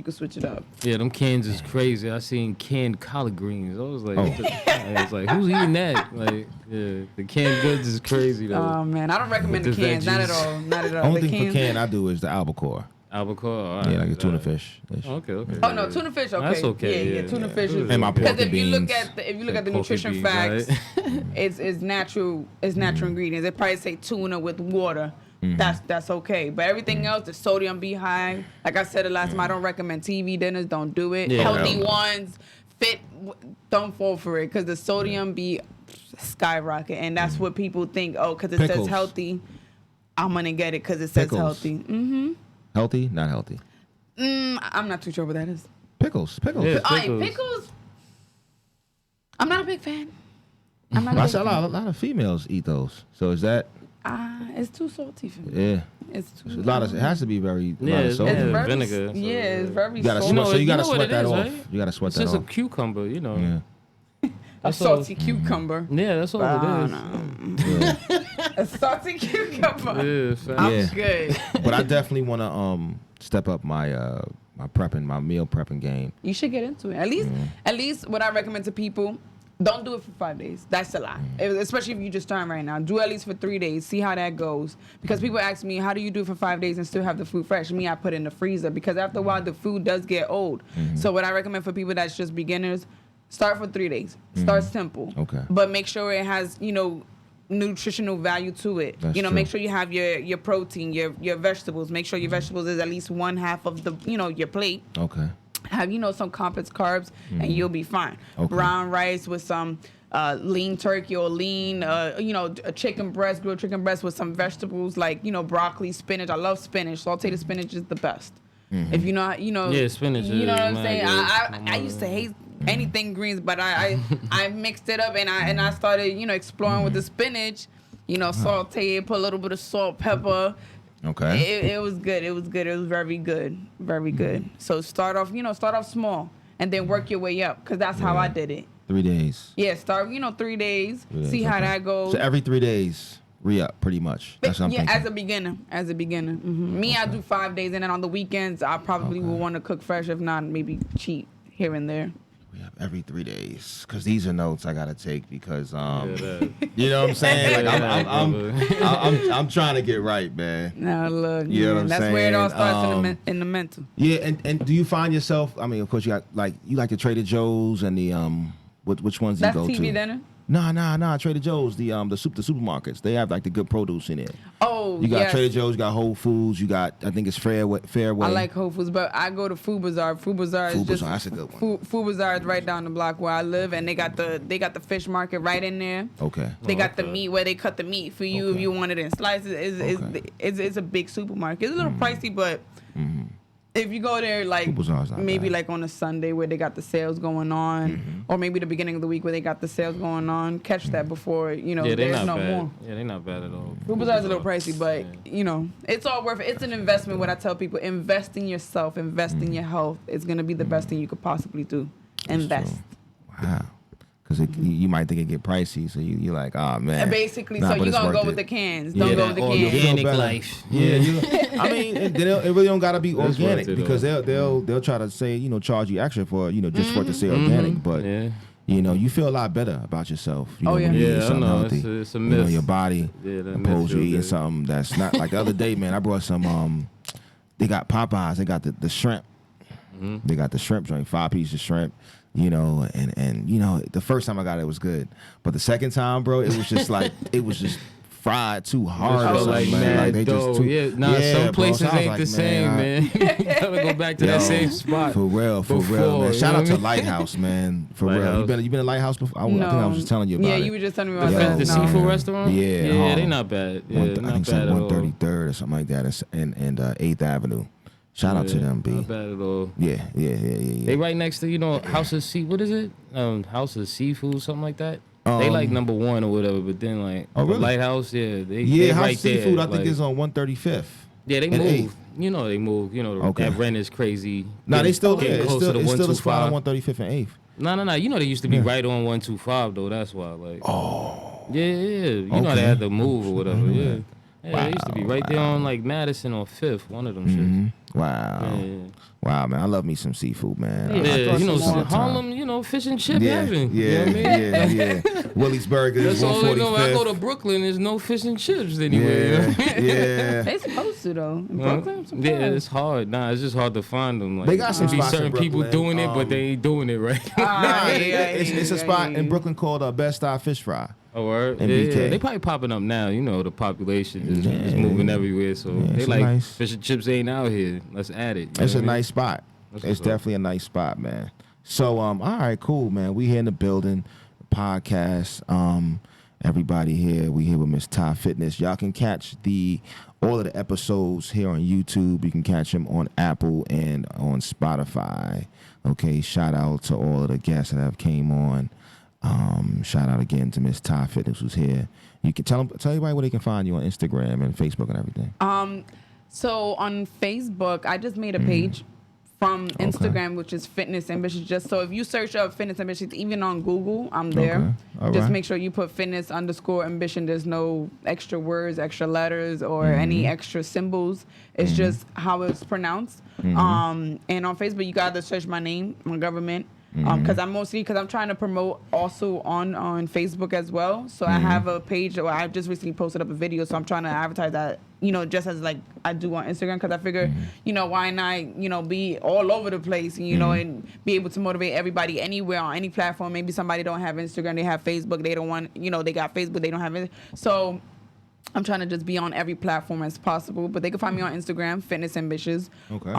Yeah, them cans is crazy. I seen canned collard greens. I was like, I was like, who's eating that? Like, yeah, the canned goods is crazy though. Oh man, I don't recommend the With the cans. Not at veggies. all. Not at all. Only The thing for cans- can I do is the albacore. Albacore. All Yeah, right, like a tuna all right. fish. Okay. Oh no, tuna fish. Okay, That's okay, Yeah, yeah. tuna fish. And my pork Because if and you look beans. at the Like pork nutrition and beans, facts, right? it's natural. It's natural ingredients. They probably say tuna with water. That's okay. But everything else, the sodium be high. Like I said the last time, I don't recommend TV dinners. Don't do it. Yeah. Healthy Hell no. ones, don't fall for it because the sodium be skyrocket, and that's what people think. Oh, because it says Pickles. healthy, I'm gonna get it because it says Pickles. healthy. Healthy? Not healthy. I'm not too sure what that is. Pickles. Yeah. All right, Pickles. pickles. I'm not a big fan. I'm not I a saw big a fan. lot of females eat those. So is that? It's too salty for me. Yeah. It's too. It's a lot of. It has to be very. Yeah, lot of it's salt. It's Yeah, very, vinegar, so, yeah, it's yeah. very You gotta salty. sweat. So you gotta what sweat it that is, off. right? You gotta sweat It's that just a off. cucumber, you know. Yeah. A salty cucumber. Yeah, that's all it is. A salty cucumber. Yeah, fam. I'm Yeah. good. But I definitely want to step up my my meal prepping game. You should get into it. At least what I recommend to people, don't do it for 5 days. That's a lot. Especially if you just starting right now. Do at least for 3 days. See how that goes. Because people ask me, how do you do it for 5 days and still have the food fresh? Me, I put it in the freezer because after a while the food does get old. So what I recommend for people that's just beginners, start for 3 days. Start simple. Okay. But make sure it has, you know, nutritional value to it. That's you know, true. make sure you have your protein, your vegetables. Make sure your vegetables is at least 1/2 of the, you know, your plate. Okay. Have, you know, some complex carbs and you'll be fine. Okay. Brown rice with some lean turkey or lean, you know, a chicken breast, grilled chicken breast with some vegetables like, you know, broccoli, spinach. I love spinach. Sauteed spinach is the best. If you know, you know, Yeah, spinach You know is what I'm mad saying? good. I used to hate anything greens, but I mixed it up and I started, you know, exploring with the spinach. You know, saute it, put a little bit of salt, pepper. Okay. It was good. It was good. It was very good. Very good. So start off small and then work your way up because that's how I did it. 3 days. Yeah, start, 3 days, see how Okay. that goes. So every 3 days, re-up pretty much. That's what I'm thinking. as a beginner. Me, I do 5 days and then on the weekends, I probably will want to cook fresh. If not, maybe cheat here and there. Re-up every 3 days. Because these are notes I got to take because, that. you know what I'm saying? Like, Yeah, I'm trying to get right, man. Now look, You know what I'm that's where it all saying? starts in the mental. Yeah, and do you find yourself, I mean, of course, you got, like, you like the Trader Joe's and the, which ones do you That's go TV to? dinner. Nah. Trader Joe's, the supermarkets. They have like the good produce in it. Oh, You got yes. Trader Joe's, you got Whole Foods, you got I think it's Fairway. I like Whole Foods, but I go to Food Bazaar. Food Bazaar is Food just Bazaar, that's a good one. Food Bazaar is right down the block where I live, and they got the fish market right in there. Okay. They got the meat where they cut the meat for you if you want it in slices. It's a big supermarket. It's a little pricey, but if you go there like Food Bazaar's not maybe bad. like on a Sunday where they got the sales going on, or maybe the beginning of the week where they got the sales going on, catch that before Yeah, they're there's not no bad. more. Yeah, they're not bad at all. Food Bazaar is a little pricey, but Yeah. it's all worth it. It's an investment. What I tell people: invest in yourself, invest in your health. It's gonna be the best thing you could possibly do. Invest. Wow. Because you might think it get pricey, so you're like, oh man. And basically, Nah, so but you're it's gonna worth go it. with the cans. Yeah, Don't go that with the organic cans. Organic better. life. Yeah, I mean, it really don't gotta be That's organic worth it, because though. they'll try to say charge you extra for just for it to say organic, but Yeah. you feel a lot better about yourself. Oh, when yeah. you eat Yeah, I something know. healthy. It's a You know, myth. your body Yeah, that myth opposed to feel eating good. something that's not like the other day, man. I brought some. They got Popeyes. They got the shrimp. They got the shrimp joint, 5 pieces of shrimp. And the first time I got it was good, but the second time, bro, it was just like it was just fried too hard or Felt something, like man. mad Like they dough. just too. Yeah, some bro. places So I was ain't like, the same, man. You gotta go back to Yo, that same spot. For real, before, man. you Know know out to what I mean? Lighthouse, man. For real. Lighthouse. You been to Lighthouse before? I think I was just telling you about Yeah, it. you were just telling me The, about Yo, that. the No. seafood restaurant? Yeah, Yeah, Harlem. they not bad. Yeah, I not think it's bad like at all. 133rd or something like that. It's and 8th Avenue. Shout out to Yeah, them, B. Not bad at all. Yeah. They right next to, House of Sea. What is it? House of Seafood, something like that. They like number 1 or whatever, but then like Oh, really? Lighthouse, yeah, they House right there. Seafood, I think like, is on 135th. Yeah, they and move. 8th. They move. Okay. That rent is crazy. No, they still Getting there. It's close still to the the spot on 125. 135th and 8th. No. They used to be right on 125 though. That's why. Like. Oh. Yeah. You know Okay. they had to move or whatever. Yeah. Yeah, Wow, they used to be right there on like Madison or 5th. One of them shits. Wow. Yeah. Wow, man. I love me some seafood, man. Yeah, Yeah, thought some more. Harlem, fish and chip Yeah, heaven. yeah, You know what I mean? yeah. Willie's Burgers, That's all I know. I go 145th. to Brooklyn, there's no fish and chips anywhere. Yeah. They supposed to though. In Brooklyn, I'm surprised. Yeah, it's hard. Nah, it's just hard to find them. Like, They got some there be spots in certain people Brooklyn, doing it, but they ain't doing it right. Nah, yeah, it's a spot in Brooklyn called Best Style Fish Fry. Oh, word? And Yeah, BK. they probably popping up now. The population is Yeah. moving everywhere. So Yeah, they it's like nice. fish and chips ain't out here. Let's add it. You It's know a what I mean? nice spot. That's It's what's up. definitely a nice spot, man. So, all right, cool, man. We here in the building, podcast. Everybody here. We here with Miss Ty Fitness. Y'all can catch all of the episodes here on YouTube. You can catch them on Apple and on Spotify. Okay, shout out to all of the guests that have came on. Shout out again to Miss Ty Fitness who's here. You can tell everybody where they can find you on Instagram and Facebook and everything. So on Facebook, I just made a page from Instagram, which is Fitness Ambitious. Just so if you search up Fitness Ambitious, even on Google, I'm there. Okay. All Just right. make sure you put fitness_ambition. There's no extra words, extra letters, or any extra symbols. It's just how it's pronounced. And on Facebook, you gotta search my name, my government. Because I'm trying to promote also on Facebook as well. So I have a page where I just recently posted up a video. So I'm trying to advertise that, just as like I do on Instagram. Because I figure, why not, be all over the place, and be able to motivate everybody anywhere on any platform. Maybe somebody don't have Instagram, they have Facebook. They don't want, they got Facebook, they don't have it. So I'm trying to just be on every platform as possible. But they can find me on Instagram, Fitness Ambitious. Okay.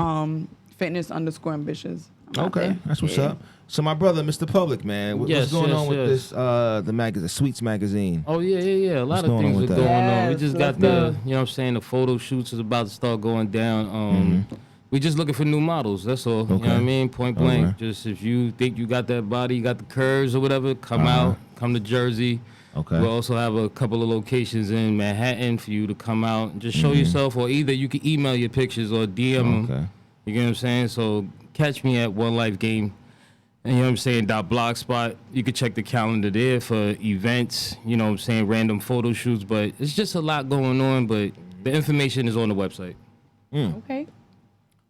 Fitness_ambitious. I'm out Okay, there. that's what's Yeah. up. So my brother, Mr. Public, man, what's Yes, going yes, on with yes. this the magazine, Sweets magazine? Oh yeah. A lot What's of going on things with are that? going on. We Yes, just let's got the, go. you know what I'm saying, the photo shoots is about to start going down. We just looking for new models. That's all. You know what I Okay. mean? Point blank. Alright. Just if you think you got that body, you got the curves or whatever, come out, come to Jersey. Okay. We'll also have a couple of locations in Manhattan for you to come out and just show yourself, or either you can email your pictures or DM them. Okay. You get what I'm saying? So catch me at One Life Game. And you know what I'm saying? .blogspot. You can check the calendar there for events, you know what I'm saying, random photo shoots. But it's just a lot going on, but the information is on the website. Okay.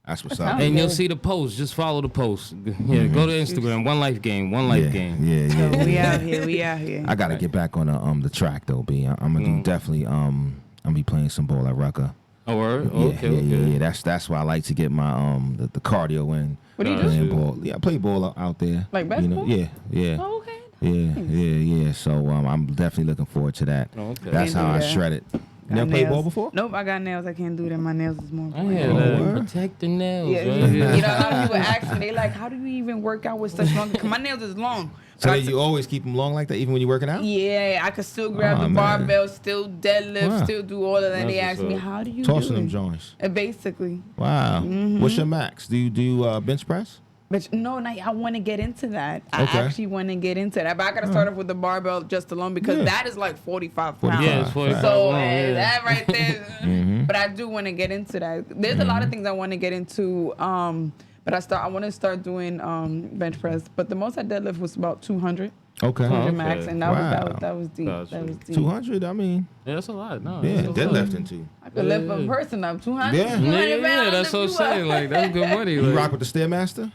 That's what's That up. sounds And you'll good. see the post. Just follow the post. Yeah, go to Instagram. One Life Game. One Life Game. Yeah. We out here. We out here. I gotta get back on the track though, B. I'm gonna do definitely I'm gonna be playing some ball at Rucker. Oh, word? Yeah, Okay, yeah, okay. yeah. That's why I like to get my the cardio in. What do you Nah, do? that's Playing it. ball. Yeah, I play ball out there. Like basketball? Yeah. Oh, okay. Yeah. So I'm definitely looking forward to that. Oh, okay. That's Can't how do I that. shred it. You Got never played nails. ball before? Nope, I got nails. I can't do that. My nails is more I important. hear that. word? Protect the nails. Yeah, right? you know, a lot of people ask me, they like, how do you even work out with such long? Because my nails is long. So But I then you always keep them long like that, even when you're working out? Yeah, I could still grab Oh, the man. barbell, still deadlift, Wow. still do all of that. And they That's ask me, what's up. how do you Tossing do them it? joints. Basically. Wow. Mm-hmm. What's your max? Do you do bench press? But no, I want to get into that. I Okay. actually want to get into that. But I got to start off with the barbell just alone because Yeah. that is like 45 pounds. Yeah, it's 45 So long, yeah. that right there. Mm-hmm. But I do want to get into that. There's a lot of things I want to get into. But I want to start doing bench press. But the most I deadlift was about 200. Okay. 200 okay. max, and that was deep. Gotcha. That was deep. 200, I mean, Yeah, that's a lot. No, yeah, that's what's up. deadlifting too. I could lift a Yeah. person up 200. Yeah. 200 Yeah, pounds, that's what I'm lift you up. saying. Like, that's good money. You like, rock with the Stairmaster?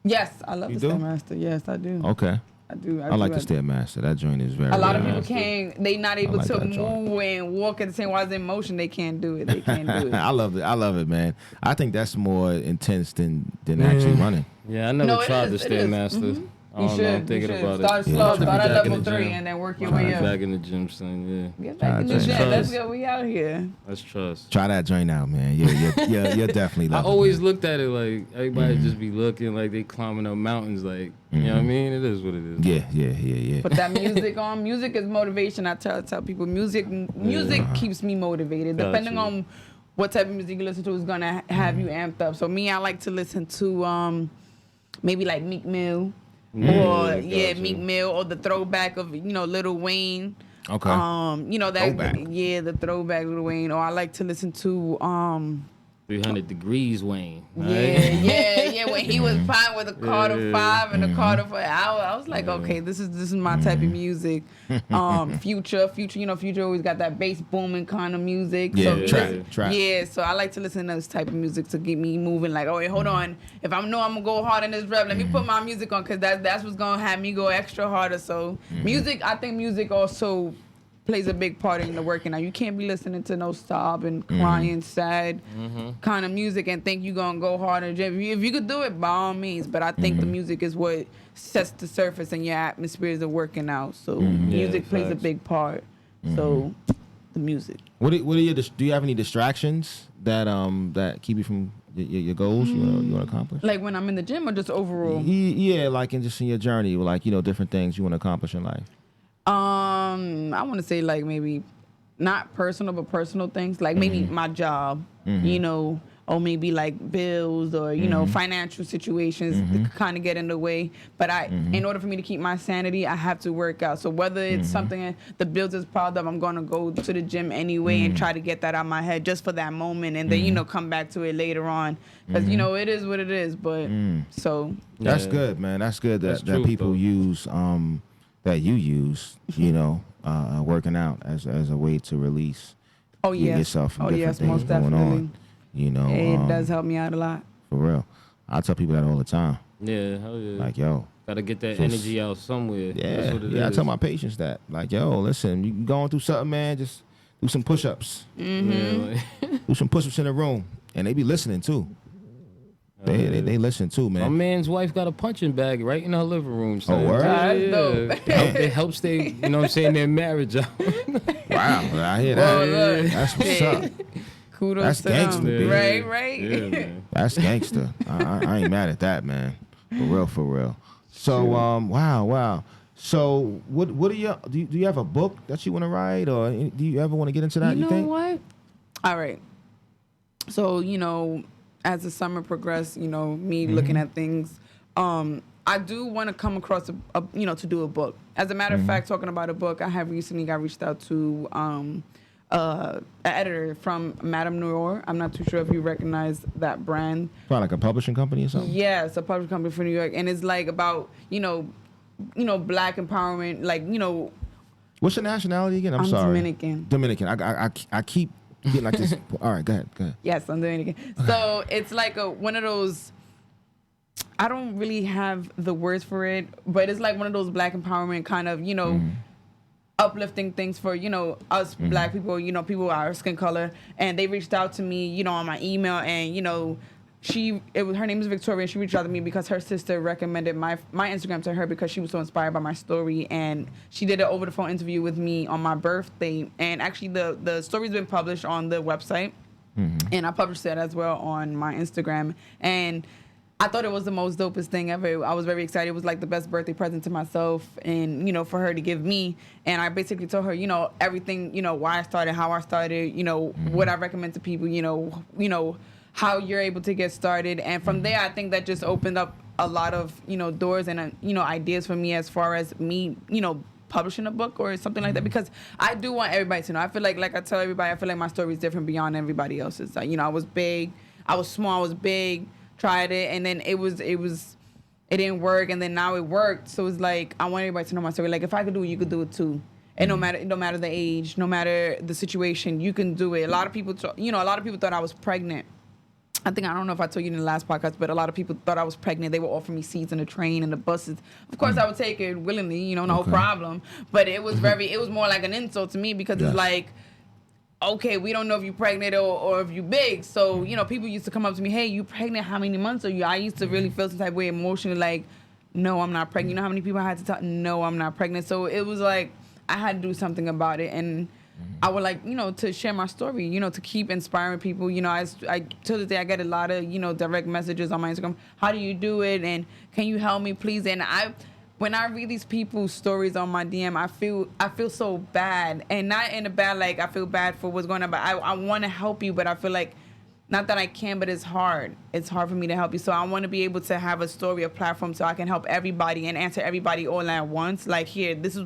Yes, I love You the do? Stairmaster. Yes, I do. Okay. I do. I like the do. Stairmaster. That joint is very A lot of good. people can't. They not able like to that joint. move and walk at the same. While it's in motion, they can't do it. They can't do it. I love it, man. I think that's more intense than actually running. Yeah, I never No, it tried is, the it is. Stairmaster. I You don't should. know. I'm thinking you should. about Start it. slow. Yeah, Start try at to level back in the 3 gym. and then work your Try way to up. back in the gym, son. Yeah, Get back in the That's gym. trust. Let's go. We out here. that's trust. Try that joint out, man. You're definitely I love it, always man. looked at it like everybody just be looking like they climbing up mountains. Like, you know what I mean? It is what it is. Yeah. Put that music on. Music is motivation. I tell people music keeps me motivated. Gotcha. Depending on what type of music you listen to is gonna have you amped up. So me, I like to listen to maybe like Meek Mill. Or gotcha. Meek Mill, or the throwback of Lil Wayne. Okay. That Throwback. the throwback Lil Wayne. Or I like to listen to 300 degrees, Wayne. Right? yeah. When he was fine with the Carter 5 and the Carter 4, I was like, okay, this is my type of music. Future, Future always got that bass booming kind of music. Yeah, so trap. Yeah, so I like to listen to this type of music to get me moving. Like, oh wait, hold on. If I'm gonna go hard in this rep, let me put my music on because that's what's gonna have me go extra harder. So I think music also plays a big part in the working out. You can't be listening to no sobbing, crying, sad kind of music and think you're gonna go hard in the gym. If you could do it, by all means. But I think the music is what sets the surface and your atmospheres are working out. So music Yeah, plays a facts. big part. So the music. What are your do you have any distractions that keep you from your goals you want to accomplish? Like when I'm in the gym or just overall? Yeah, like in your journey, like different things you want to accomplish in life. I want to say like maybe not personal, but personal things. Like maybe my job, or maybe like bills or financial situations that kind of get in the way. But in order for me to keep my sanity, I have to work out. So whether it's something the bills is piled up, I'm gonna go to the gym anyway and try to get that out of my head just for that moment, and then come back to it later on because it is what it is. But so That's Yeah. good, man. That's good That's that true, people though. use that you use, working out as a way to release yourself from different things most going definitely. on. It does help me out a lot. For real. I tell people that all the time. Yeah, hell yeah. Like, yo, Gotta get that just- energy out somewhere. That's yeah, what it I is. tell my patients that. Like, yo, listen, you going through something, man, just do some push-ups. Yeah, like- Do some push-ups in the room. And they be listening too. They listen too, My man. man's wife got a punching bag right in her living room. So Oh, word? That's dope. It helps they, their marriage out. Wow, I hear Well, that. look. That's what's up. Kudos That's to gangsta, them. baby. Right. Yeah, man. That's gangster. I ain't mad at that, man. For real. So, wow. So, what are you? Do you have a book that you want to write, or do you ever want to get into that? You know think? what? All right. So, as the summer progressed, me looking at things, I do want to come across to do a book. As a matter of fact, talking about a book, I have recently got reached out to an editor from Madame Noir. I'm not too sure if you recognize that brand. Probably like a publishing company or something. Yeah, it's a publishing company for New York, and it's like about black empowerment. Like What's your nationality again? I'm I'm sorry. Dominican. Dominican. I keep getting like this. All right, go ahead. Yes, I'm Dominican. So it's like one of those. I don't really have the words for it, but it's like one of those black empowerment kind of uplifting things for us black people. People our skin color, and they reached out to me on my email and her name is Victoria, and she reached out to me because her sister recommended my Instagram to her because she was so inspired by my story, and she did an over the phone interview with me on my birthday. And actually, the story's been published on the website, and I published it as well on my Instagram. And I thought it was the most dopest thing ever. I was very excited. It was like the best birthday present to myself, and for her to give me. And I basically told her, everything, why I started, how I started, what I recommend to people, how you're able to get started. And from there, I think that just opened up a lot of doors and ideas for me as far as me publishing a book or something like that, because I do want everybody to know. I feel like I tell everybody, I feel like my story is different beyond everybody else's. I was big, I was small, I was big, tried it, and then it didn't work, and then now it worked. So it's like I want everybody to know my story. Like, if I could do it, you could do it too. And no matter the age, no matter the situation, you can do it. A lot of people thought I was pregnant. I don't know if I told you in the last podcast, but a lot of people thought I was pregnant. They would offer me seats in the train and the buses. Of course, I would take it willingly, no problem. But it was more like an insult to me, because it's like, okay, we don't know if you're pregnant or if you're big. So, people used to come up to me, hey, you pregnant? How many months are you? I used to really feel some type of way emotionally, like, no, I'm not pregnant. You know how many people I had to tell? No, I'm not pregnant. So it was like I had to do something about it. And I would like, to share my story, to keep inspiring people. I till this day, I get a lot of, direct messages on my Instagram. How do you do it? And can you help me, please? And when I read these people's stories on my DM, I feel so bad. And not in a bad, like, I feel bad for what's going on, but I want to help you, but I feel like, not that I can, but it's hard. It's hard for me to help you. So I want to be able to have a story, a platform, so I can help everybody and answer everybody all at once. Like, here, this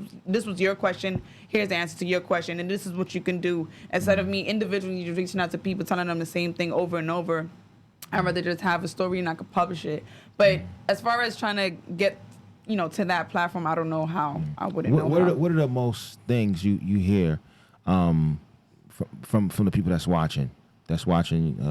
was your question. Here's the answer to your question, and this is what you can do. Instead of me individually reaching out to people, telling them the same thing over and over, I'd rather just have a story and I could publish it. But as far as trying to get, to that platform, I don't know how. I wouldn't know how. What are the most things you hear from the people that's watching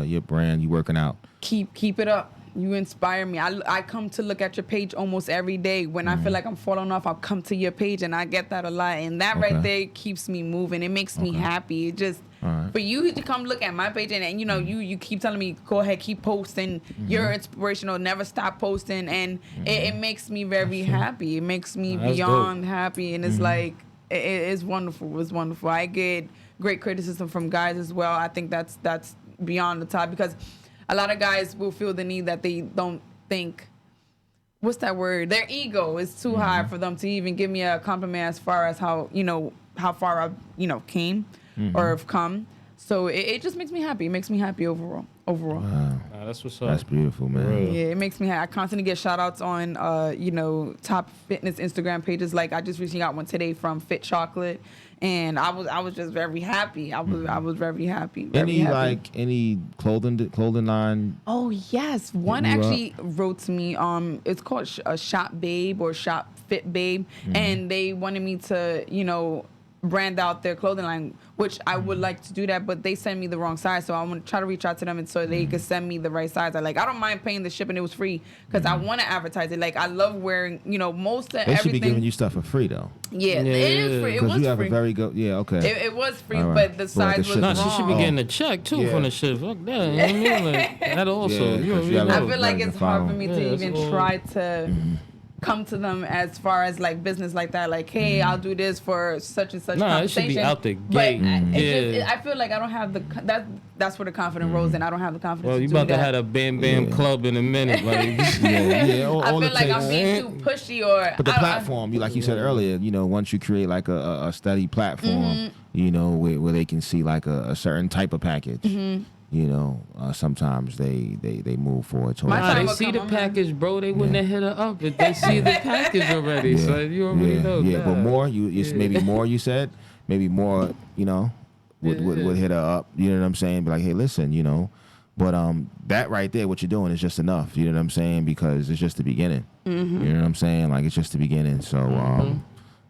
your brand, you working out? Keep it up. You inspire me. I come to look at your page almost every day. When I feel like I'm falling off, I'll come to your page, and I get that a lot. And that right there keeps me moving. It makes me happy. It just for you to come look at my page, and you keep telling me, go ahead, keep posting. You're inspirational. Never stop posting, and it makes me very happy. It makes me beyond happy, and it's like it's wonderful. It's wonderful. I get great criticism from guys as well. I think that's beyond the top, because a lot of guys will feel the need that they don't think, what's that word? Their ego is too high for them to even give me a compliment as far as how far I've came or have come. So it just makes me happy. It makes me happy overall. Wow. That's what's up. That's beautiful, man. Yeah, it makes me happy. I constantly get shout outs on top fitness Instagram pages. Like, I just recently got one today from Fit Chocolate, and I was just very happy. I was very happy. Any clothing line? Oh yes, one actually wrote to me. It's called Shop Babe or Shop Fit Babe, and they wanted me to brand out their clothing line, which I would like to do that, but they send me the wrong size, so I want to try to reach out to them and so they could send me the right size. I don't mind paying the shipping. It was free because I want to advertise it. Like, I love wearing most of everything. They should be giving you stuff for free though. Yeah, it is free. It was you have free. A very good. Yeah, okay. It was free, but the size was No, wrong. she should be getting a check too from the shit. Fuck that. You know what I mean? Like, that also. I feel like it's hard for me to even try to come to them as far as like business like that. Like, hey, I'll do this for such and such. Nah, it should be out the gate. But I feel like I don't have that's where the confidence rolls in. I don't have the confidence. Well, you to do about that. to have a Bam Bam club in a minute. Like, I feel like I'm being too pushy But the platform, like you said earlier, once you create like a steady platform, where they can see like a certain type of package. Sometimes they move forward towards. they see the package, bro. They wouldn't have hit her up if they see the package already. So you already know. Yeah, but more, maybe more. You said maybe more. Would hit her up. You know what I'm saying? Be like, hey, listen, But that right there, what you're doing is just enough. You know what I'm saying? Because it's just the beginning. You know what I'm saying? Like, it's just the beginning. So,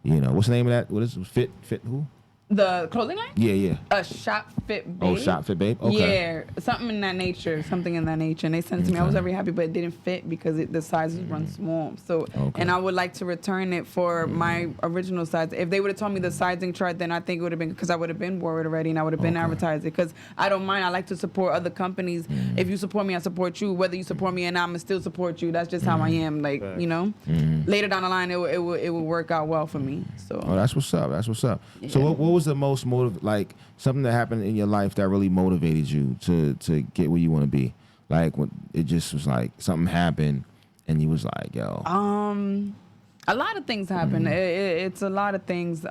what's the name of that? What is it? Fit who? The clothing line? Yeah. A Shop Fit Babe. Oh, Shop Fit Babe? Okay. Yeah, something in that nature. And they sent it to me. I was very happy, but it didn't fit because the sizes run small. So, and I would like to return it for my original size. If they would have told me the sizing chart, then I think it would have been, because I would have been wore it already and I would have been advertising. Because I don't mind. I like to support other companies. If you support me, I support you. Whether you support me or not, I'm going to still support you. That's just how I am. Like, you know, later down the line, it will work out well for me. So. Oh, that's what's up. That's what's up. Yeah. So what was the most like something that happened in your life that really motivated you to get where you want to be? Like when it just was like something happened and you was like, yo. A lot of things happen. It's a lot of things.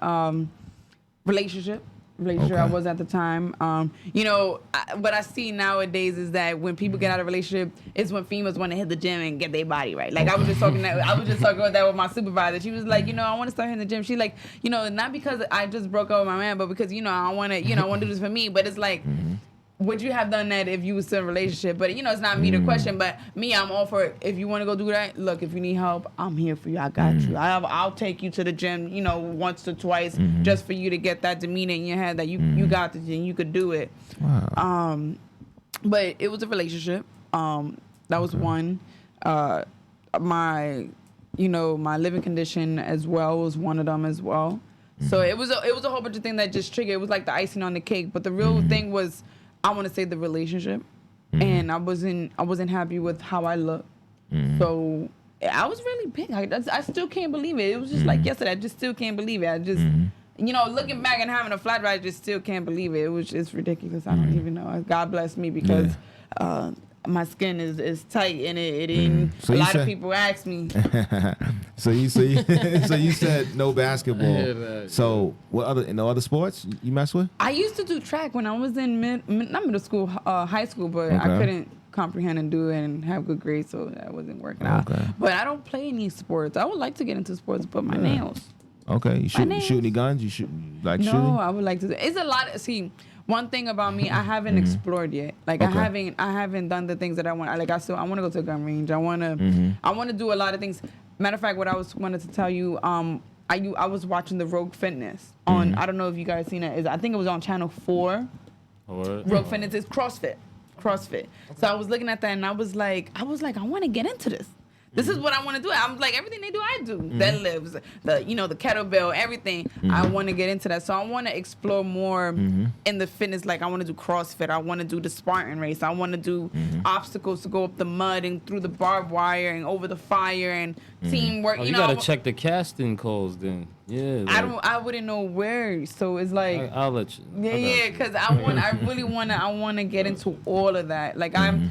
Relationship I was at the time. You know, what I see nowadays is that when people get out of a relationship, it's when females want to hit the gym and get their body right. Like I was just talking about that with my supervisor. She was like, you know, I want to start hitting the gym. She like, you know, not because I just broke up with my man, but because, you know, I want to do this for me. But it's like, would you have done that if you was still in a relationship? But, you know, it's not me the question. But me, I'm all for it. If you want to go do that, look, if you need help, I'm here for you. I got you. I'll take you to the gym, you know, once or twice just for you to get that demeanor in your head that you got the gym, you could do it. Wow. But it was a relationship. That was one. My living condition as well was one of them as well. So it was a whole bunch of things that just triggered. It was like the icing on the cake. But the real thing was, I want to say, the relationship, and I wasn't happy with how I looked. So I was really big. I still can't believe it. It was just like yesterday. I just still can't believe it. I just, you know, looking back and having a flat ride, I just still can't believe it. It's ridiculous. I don't even know. God bless me because my skin is tight and it didn't. So a lot of people ask me. So you said no basketball. So what other sports you mess with? I used to do track when I was in not middle school, high school, but I couldn't comprehend and do it and have good grades, so that wasn't working out. But I don't play any sports. I would like to get into sports, but my nails. Okay, you shoot any guns? You shooting? No, I would like to. It's a lot. See, one thing about me, I haven't explored yet. Like I haven't done the things that I want. Like I want to go to a gun range. I want to do a lot of things. Matter of fact, what I wanted to tell you, I was watching the Rogue Fitness on. I don't know if you guys seen it. I think it was on Channel 4. Rogue Fitness is CrossFit. So I was looking at that and I was like, I want to get into this. This is what I want to do. I'm like, everything they do, I do. Deadlifts, the kettlebell, everything. I want to get into that. So I want to explore more in the fitness. Like I want to do CrossFit. I want to do the Spartan race. I want to do obstacles to go up the mud and through the barbed wire and over the fire and teamwork. Oh, you gotta check the casting calls then. Yeah. Like, I wouldn't know where. So it's like I'll let you. Yeah, because I really want to get into all of that. Like I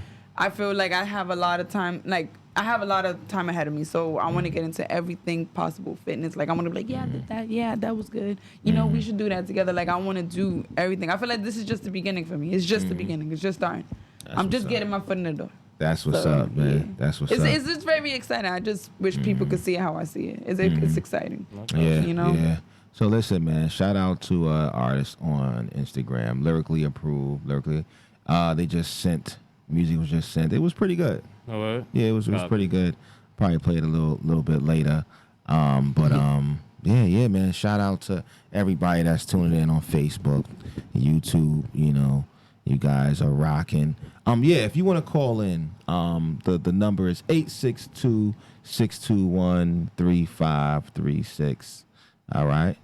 feel like I have a lot of time. Like I have a lot of time ahead of me, so I want to get into everything possible fitness. Like I want to be like, yeah, I did that. Yeah, that was good. You know, we should do that together. Like I want to do everything. I feel like this is just the beginning for me. It's just the beginning. It's just starting. I'm just getting my foot in the door. That's what's up, man. Yeah. That's what's up. It's just very exciting. I just wish people could see how I see it. It's exciting. Yeah, you know. Yeah. So listen, man. Shout out to artists on Instagram, Lyrically Approved. They just sent. Music was just sent. It was pretty good. All right. Yeah, it was pretty good. Probably played a little bit later. Yeah, man. Shout out to everybody that's tuning in on Facebook, YouTube. You know, you guys are rocking. Yeah, if you want to call in, the number is 862-621-3536. All right,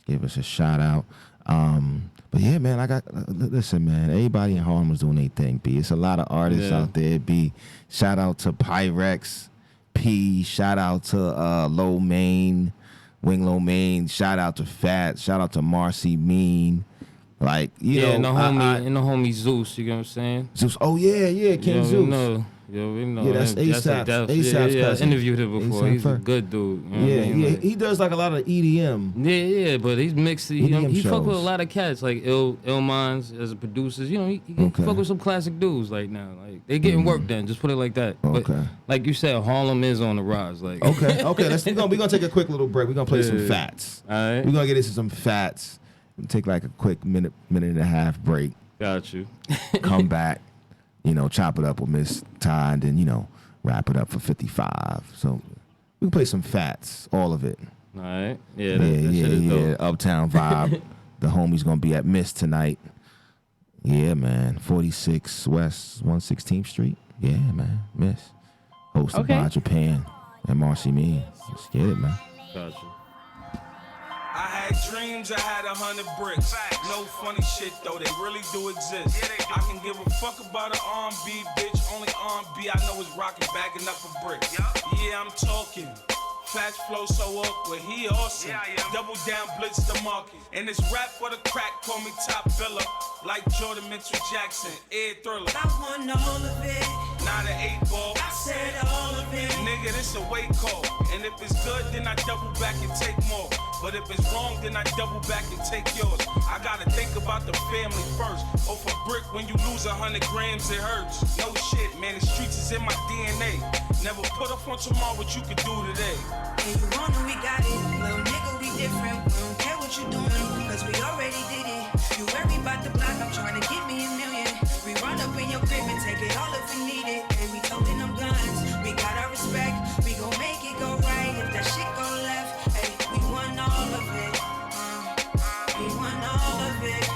give us a shout out. But yeah, man, listen, man, everybody in Harlem was doing their thing, B. It's a lot of artists out there, B. Shout out to Pyrex, P. Shout out to Lo Main, Wing Lo Main. Shout out to Fat. Shout out to Marcy Mean. Like, you know. And the homie Zeus, you know what I'm saying? Zeus. Oh, yeah, King Zeus. We know. Yeah, that's ASAP's cousin. I interviewed him before. He's a good dude. You know what I mean? He does like a lot of EDM. Yeah, but he's mixed. He fuck with a lot of cats like Ill Minds as a producers. You know, he fuck with some classic dudes like now. Like they getting work done. Just put it like that. Okay. But like you said, Harlem is on the rise. Like okay. We're gonna take a quick little break. We're gonna play some Fats. All right. We're gonna get into some Fats. Take like a quick minute and a half break. Got you. Come back. You know, chop it up with Miss Ty, and then, you know, wrap it up for 55. So we can play some Fats, all of it. All right. Yeah, that shit is dope. Uptown Vibe, The homie's gonna be at Miss tonight. Yeah, man. 46 West 116th Street. Yeah, man. Miss. Hosted by Japan and Marcy Me. Let's get it, man. Gotcha. I had dreams, I had 100 bricks. No funny shit though, they really do exist. I can give a fuck about an R&B bitch. Only R&B I know is rockin' bagging up a brick. Yeah, I'm talking. Fast flow so awkward, he awesome. Double down, blitz the market. And this rap for the crack, call me top filler. Like Jordan Mitchell Jackson, Ed Thriller. I want all of it. Not an 8-ball. I said all of it. Nigga, this a wake call. And if it's good, then I double back and take more. But if it's wrong, then I double back and take yours. I gotta think about the family first. Off a brick, when you lose 100 grams, it hurts. No shit, man, the streets is in my DNA. Never put up on tomorrow what you could do today. And you want it, we got it. Little nigga, we different. We don't care what you doing, cause we already did it. You worry about the block, I'm trying to get me a million. We run up in your crib and take it all if we need it. And we toting them guns, we got our respect. We gon' make it go right if that shit go left. Hey, we want all of it. We want all of it.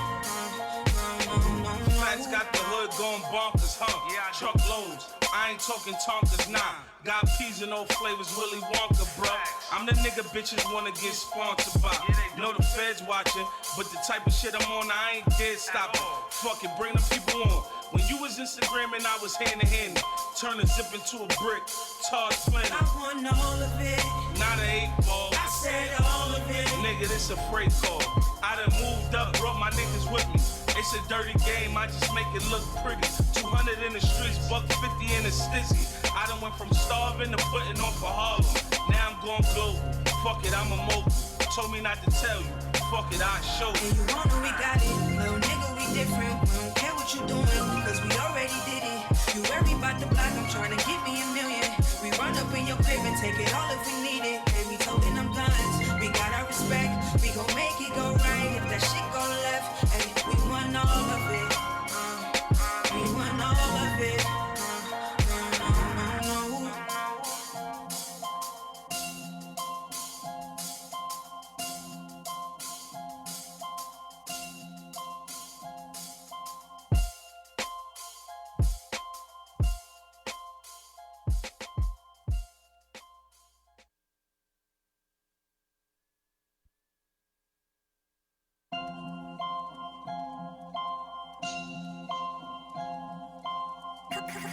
Fats got the hood going bonkers, huh? Truckloads. I ain't talking Tonkers, nah. Got peas and all flavors, Willy Wonka, bro. I'm the nigga bitches wanna get sponsored by. Know the feds watching, but the type of shit I'm on, I ain't dead stopping. Fuck it, bring them people on. When you was Instagram and I was hand to hand, turn a zip into a brick, Todd Flynn. I want all of it. Not an 8-ball. I said all of it. Nigga, this a freight call. I done moved up, brought my niggas with me. It's a dirty game, I just make it look pretty. 200 in the streets, $150 in the stizzy. I done went from starving to putting on for Harlem. Now I'm going global. Fuck it, I'm a mogul. Told me not to tell you. Fuck it, I'll show you. And you want it, we got it. Little nigga, we different. We don't care what you doing, cause we already did it. You worry about the block, I'm trying to get me a million. We run up in your crib and take it all if we need it. And we toting them guns, we got our respect. We gon' make it go right if that shit go left. Hey, we want all of it. We want all of it.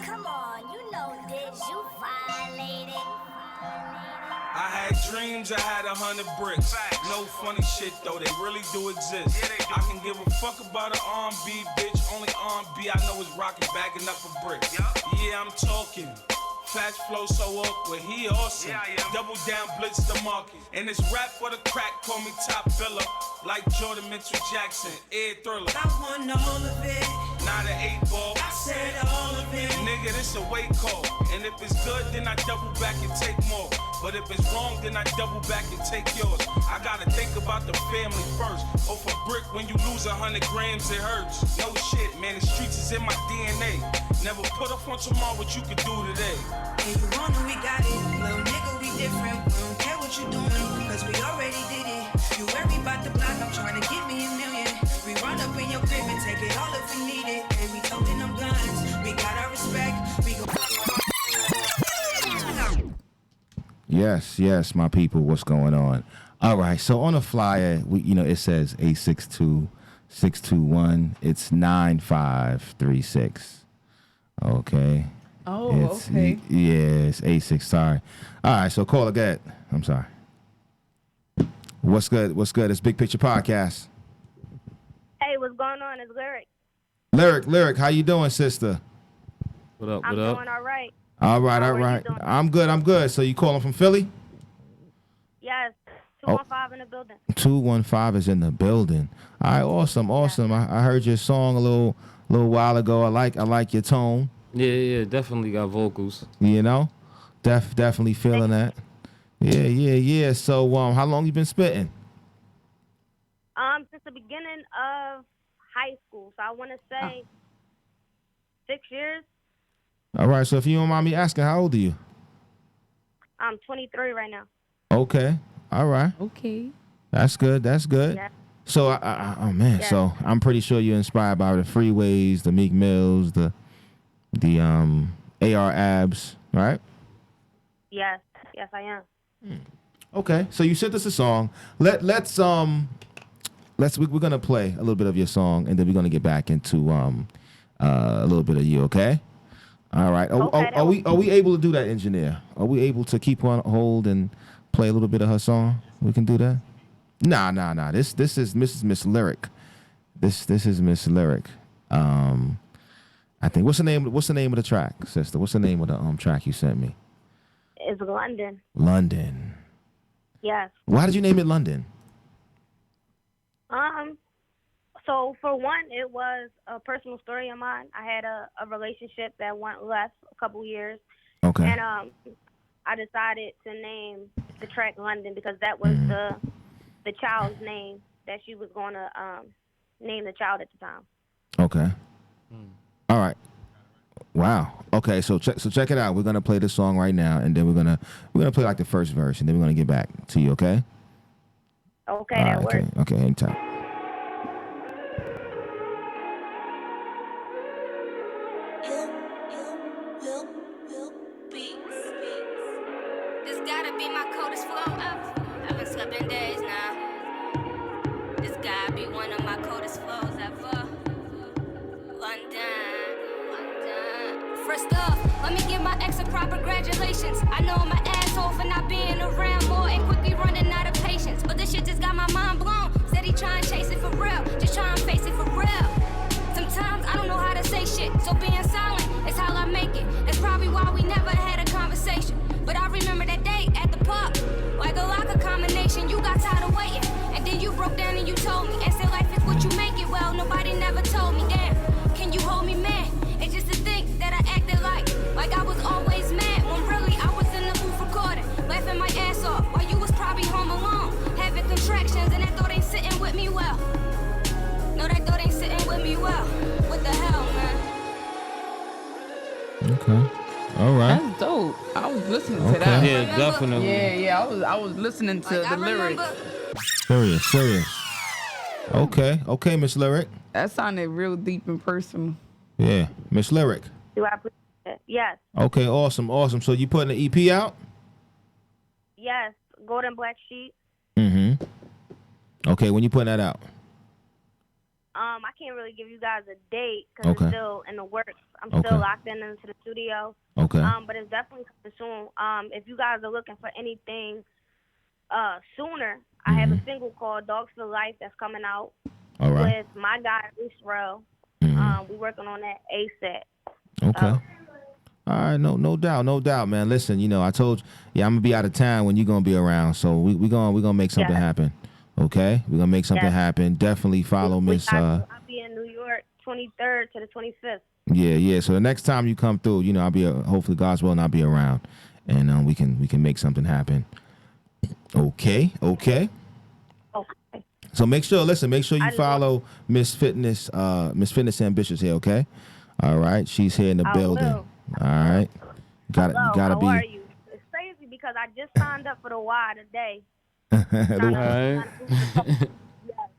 Come on, you know this, you violated. I had dreams, I had 100 bricks. No funny shit though, they really do exist. I can give a fuck about an R&B bitch. Only R&B I know is rockin' bagging up a brick. Yeah, I'm talking. Fast flow so awkward, he awesome. Double down, blitz the market. And this rap for the crack, call me top filler. Like Jordan Mitchell Jackson, Ed Thriller. I want all of it. Not an 8-ball. I said all of it. Nigga, this a wake call. And if it's good, then I double back and take more. But if it's wrong, then I double back and take yours. I gotta think about the family first. Off a brick, when you lose 100 grams, it hurts. No shit, man, the streets is in my DNA. Never put up on tomorrow what you could do today. And you want it, we got it. Little nigga, we different. We don't care what you doing, cause we already did it. You worry about the block, I'm trying to get me a million. We run up in your crib and take it all if we need it. And we toting them guns, we got our respect. We go. Yes, my people, what's going on? All right, so on the flyer, it says 862-621. It's 9536. Okay. Oh, okay. Yeah, it's 86. Sorry. All right, so call again. I'm sorry. What's good? It's Big Picture Podcast. Hey, what's going on? It's Lyric. Lyric, how you doing, sister? What up? I'm doing all right. All right. How are you doing? I'm good. So you calling from Philly? Yes, 215 in the building. 215 is in the building. All right, awesome. I heard your song a little while ago. I like your tone. Yeah, definitely got vocals. Definitely feeling that. Yeah. So how long you been spitting? Since the beginning of high school. So I want to say 6 years. All right. So if you don't mind me asking, how old are you? I'm 23 right now. Okay. All right. Okay. That's good. Yeah. So oh man, Yes. so I'm pretty sure you're inspired by the Freeways, the Meek Mills, the AR Abs, right? Yes, yes, I am. Okay, so you sent us a song. Let's we're gonna play a little bit of your song, and then we're gonna get back into a little bit of you. Okay. All right. Are we able to do that, engineer? Are we able to keep on hold and play a little bit of her song? We can do that. Nah. This is Miss Lyric. This is Miss Lyric. I think what's the name of the track, sister? What's the name of the track you sent me? It's London. London. Yes. Why did you name it London? So for one, it was a personal story of mine. I had a relationship that went left a couple years. Okay. And I decided to name the track London because that was the child's name that she was going to name the child at the time. Okay. All right. Wow. Okay, so check it out. We're gonna play this song right now, and then we're gonna play like the first verse, and then we're gonna get back to you. Okay. Okay, that works. Okay, anytime. This gotta be my coldest flow ever. I've been sleeping days now. This gotta be one of my coldest flows ever. London. First off, let me give my ex a proper congratulations. I know I'm an asshole for not being around more and quickly running out of patience. But this shit just got my mind blown. Said he try and chase it for real, just try and face it for real. Sometimes I don't know how to say shit, so being silent is how I make it. That's probably why we never had a conversation. But I remember that day at the park, like a locker combination. You got tired of waiting, and then you broke down and you told me and said life is what you make it. Well, nobody never told me. Damn, can you hold me, man? It's just to think that I acted like I was always mad when really I was in the booth recording, laughing my ass off while you was probably home alone, having contractions, and that thought ain't sitting with me well. No, that thought ain't sitting with me well. What the hell, man? Okay. All right. That's dope. I was listening to that. Yeah, definitely. Yeah. I was listening to the lyrics. Serious. Okay, Miss Lyric. That sounded real deep and personal. Yeah, Miss Lyric. Do I appreciate it? Yes. Okay, awesome. So you putting the EP out? Yes. Golden Black Sheep. Mm-hmm. Okay, when you putting that out? I can't really give you guys a date because Okay. it's still in the works. I'm Okay. still locked into the studio. Okay. But it's definitely coming soon. If you guys are looking for anything sooner, I have a single called Dogs for Life that's coming out All right. with my guy Israel. We're working on that ASAP. Okay. All right, no doubt, man. Listen, I told you, I'm gonna be out of town when you're gonna be around, so we gonna make something happen. Okay, we're gonna make something happen. Definitely follow Miss. I'll be in New York 23rd to the 25th. Yeah. So the next time you come through, I'll be hopefully God's will, and I'll be around, and we can make something happen. Okay. Okay. So make sure you follow Miss Fitness Ambitious here. Okay. All right, she's here in the building. Will. All right. You gotta be. How are you? It's crazy because I just signed up for the Y today.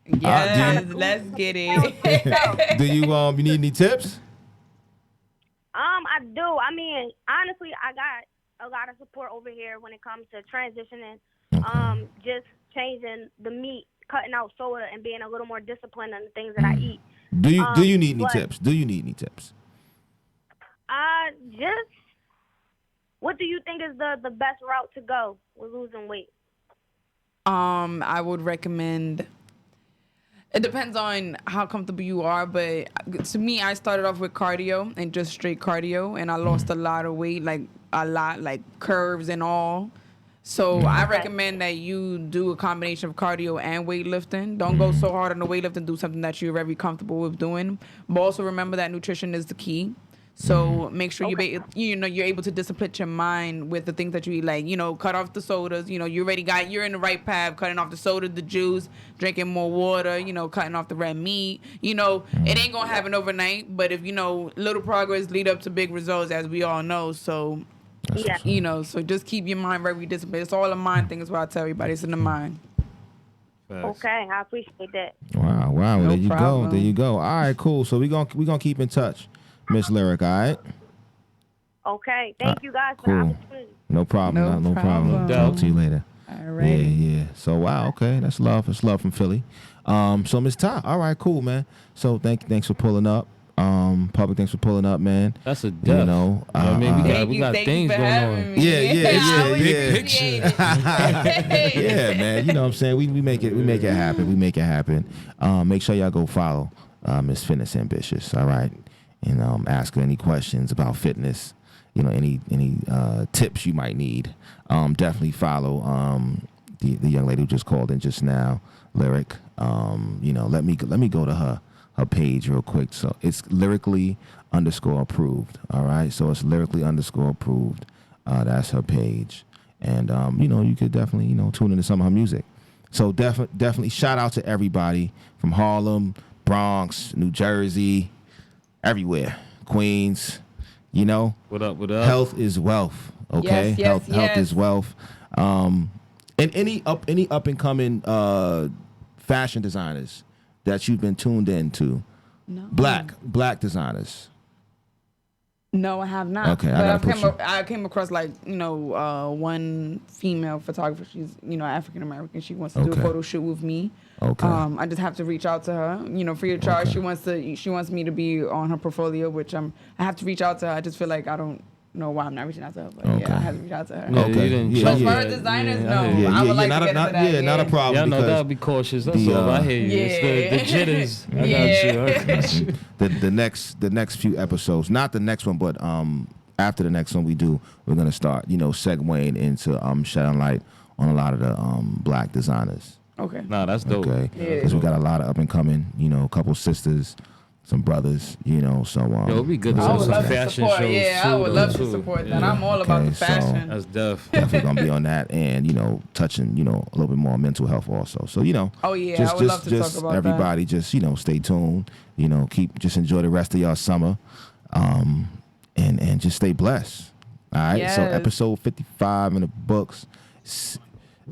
Yes, let's get it. Do you need any tips? I do. I mean, honestly, I got a lot of support over here when it comes to transitioning. Just changing the meat, cutting out soda, and being a little more disciplined on the things that I eat. Do you need any tips? Just what do you think is the best route to go with losing weight? I would recommend. It depends on how comfortable you are, but to me, I started off with cardio and just straight cardio, and I lost a lot of weight, like curves and all. So I recommend that you do a combination of cardio and weightlifting. Don't go so hard on the weightlifting. Do something that you're very comfortable with doing. But also remember that nutrition is the key. So make sure you're able to discipline your mind with the things that you eat. Like, cut off the sodas. You're in the right path, cutting off the soda, the juice, drinking more water, cutting off the red meat. It ain't going to happen overnight. But if, little progress lead up to big results, as we all know. So, so just keep your mind very disciplined. It's all a mind thing is what I tell everybody. It's in the mind. Okay, I appreciate that. Wow. No There you problem. go. There you go. All right, cool. So we gonna keep in touch, Miss Lyric. All right. Okay, thank you guys for the Cool. opportunity. No problem. No No problem. problem. Talk to you later. Alrighty. Yeah. So wow, okay, that's love. It's love from Philly. So Miss Ty, all right, cool, man. So thanks for pulling up. Public, thanks for pulling up, man. That's a You death. know, I mean, we got Thank things you for going having on. me. Yeah. Big picture. Yeah, man. You know what I'm saying? We make it happen. We make it happen. Make sure y'all go follow Miss Fitness Ambitious. All right, and ask her any questions about fitness. You know, any tips you might need. Definitely follow the young lady who just called in just now, Lyric. You know, let me go to her page real quick. So it's lyrically_approved. All right, so it's lyrically_approved. That's her page, and you know, you could definitely tune into some of her music. So definitely shout out to everybody from Harlem, Bronx, New Jersey, everywhere, Queens. You know, What up? health is wealth. Okay, Yes, health is wealth. And any up and coming fashion designers that you've been tuned into, black designers. No, I have not. Okay, I but gotta I came across one female photographer. She's African American. She wants to do a Okay. photo shoot with me. Okay. I just have to reach out to her. Free of charge. Okay. She wants me to be on her portfolio, which I have to reach out to her. I just feel like I don't know why I'm not reaching out to her, but Okay. yeah, I have to reach out to her. Yeah, Okay. you didn't Yeah, But jump as far yet. as designers, Yeah, no. I hear you. I would like to get into that. not a problem. Yeah, no, because that'll be cautious. That's the, all. I hear you. It's the jitters. I got you. the next few episodes, not the next one, but after the next one we're gonna start segueing into shedding light on a lot of the black designers. Okay. Nah, that's dope. Okay, Yeah. because we got a lot of up and coming, a couple sisters, some brothers, so Yo, it'd be good to I have would some love to fashion support. shows. Yeah, too, I would love to too. support that. Yeah. I'm all about Okay, the so- fashion. That's deaf. definitely gonna be on that, and touching a little bit more mental health also. So Oh, yeah, just, I would love to just talk about everybody, just stay tuned. Just enjoy the rest of y'all summer, and just stay blessed. All right. So Yes. episode 55 in the books.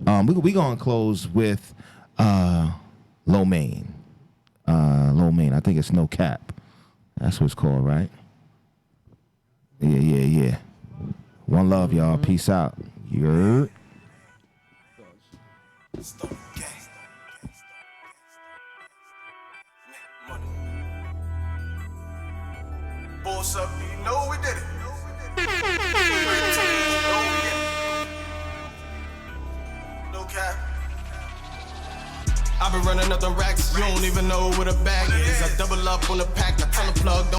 We gonna close with Lo Mein. Lo Mein. I think it's No Cap. That's what it's called, right? Yeah. One love, y'all. Peace out. You're. Boss up, you know we did it. No cap. I've been running up the racks, you don't even know what a bag is. I double up on the pack, I tell the plug, don't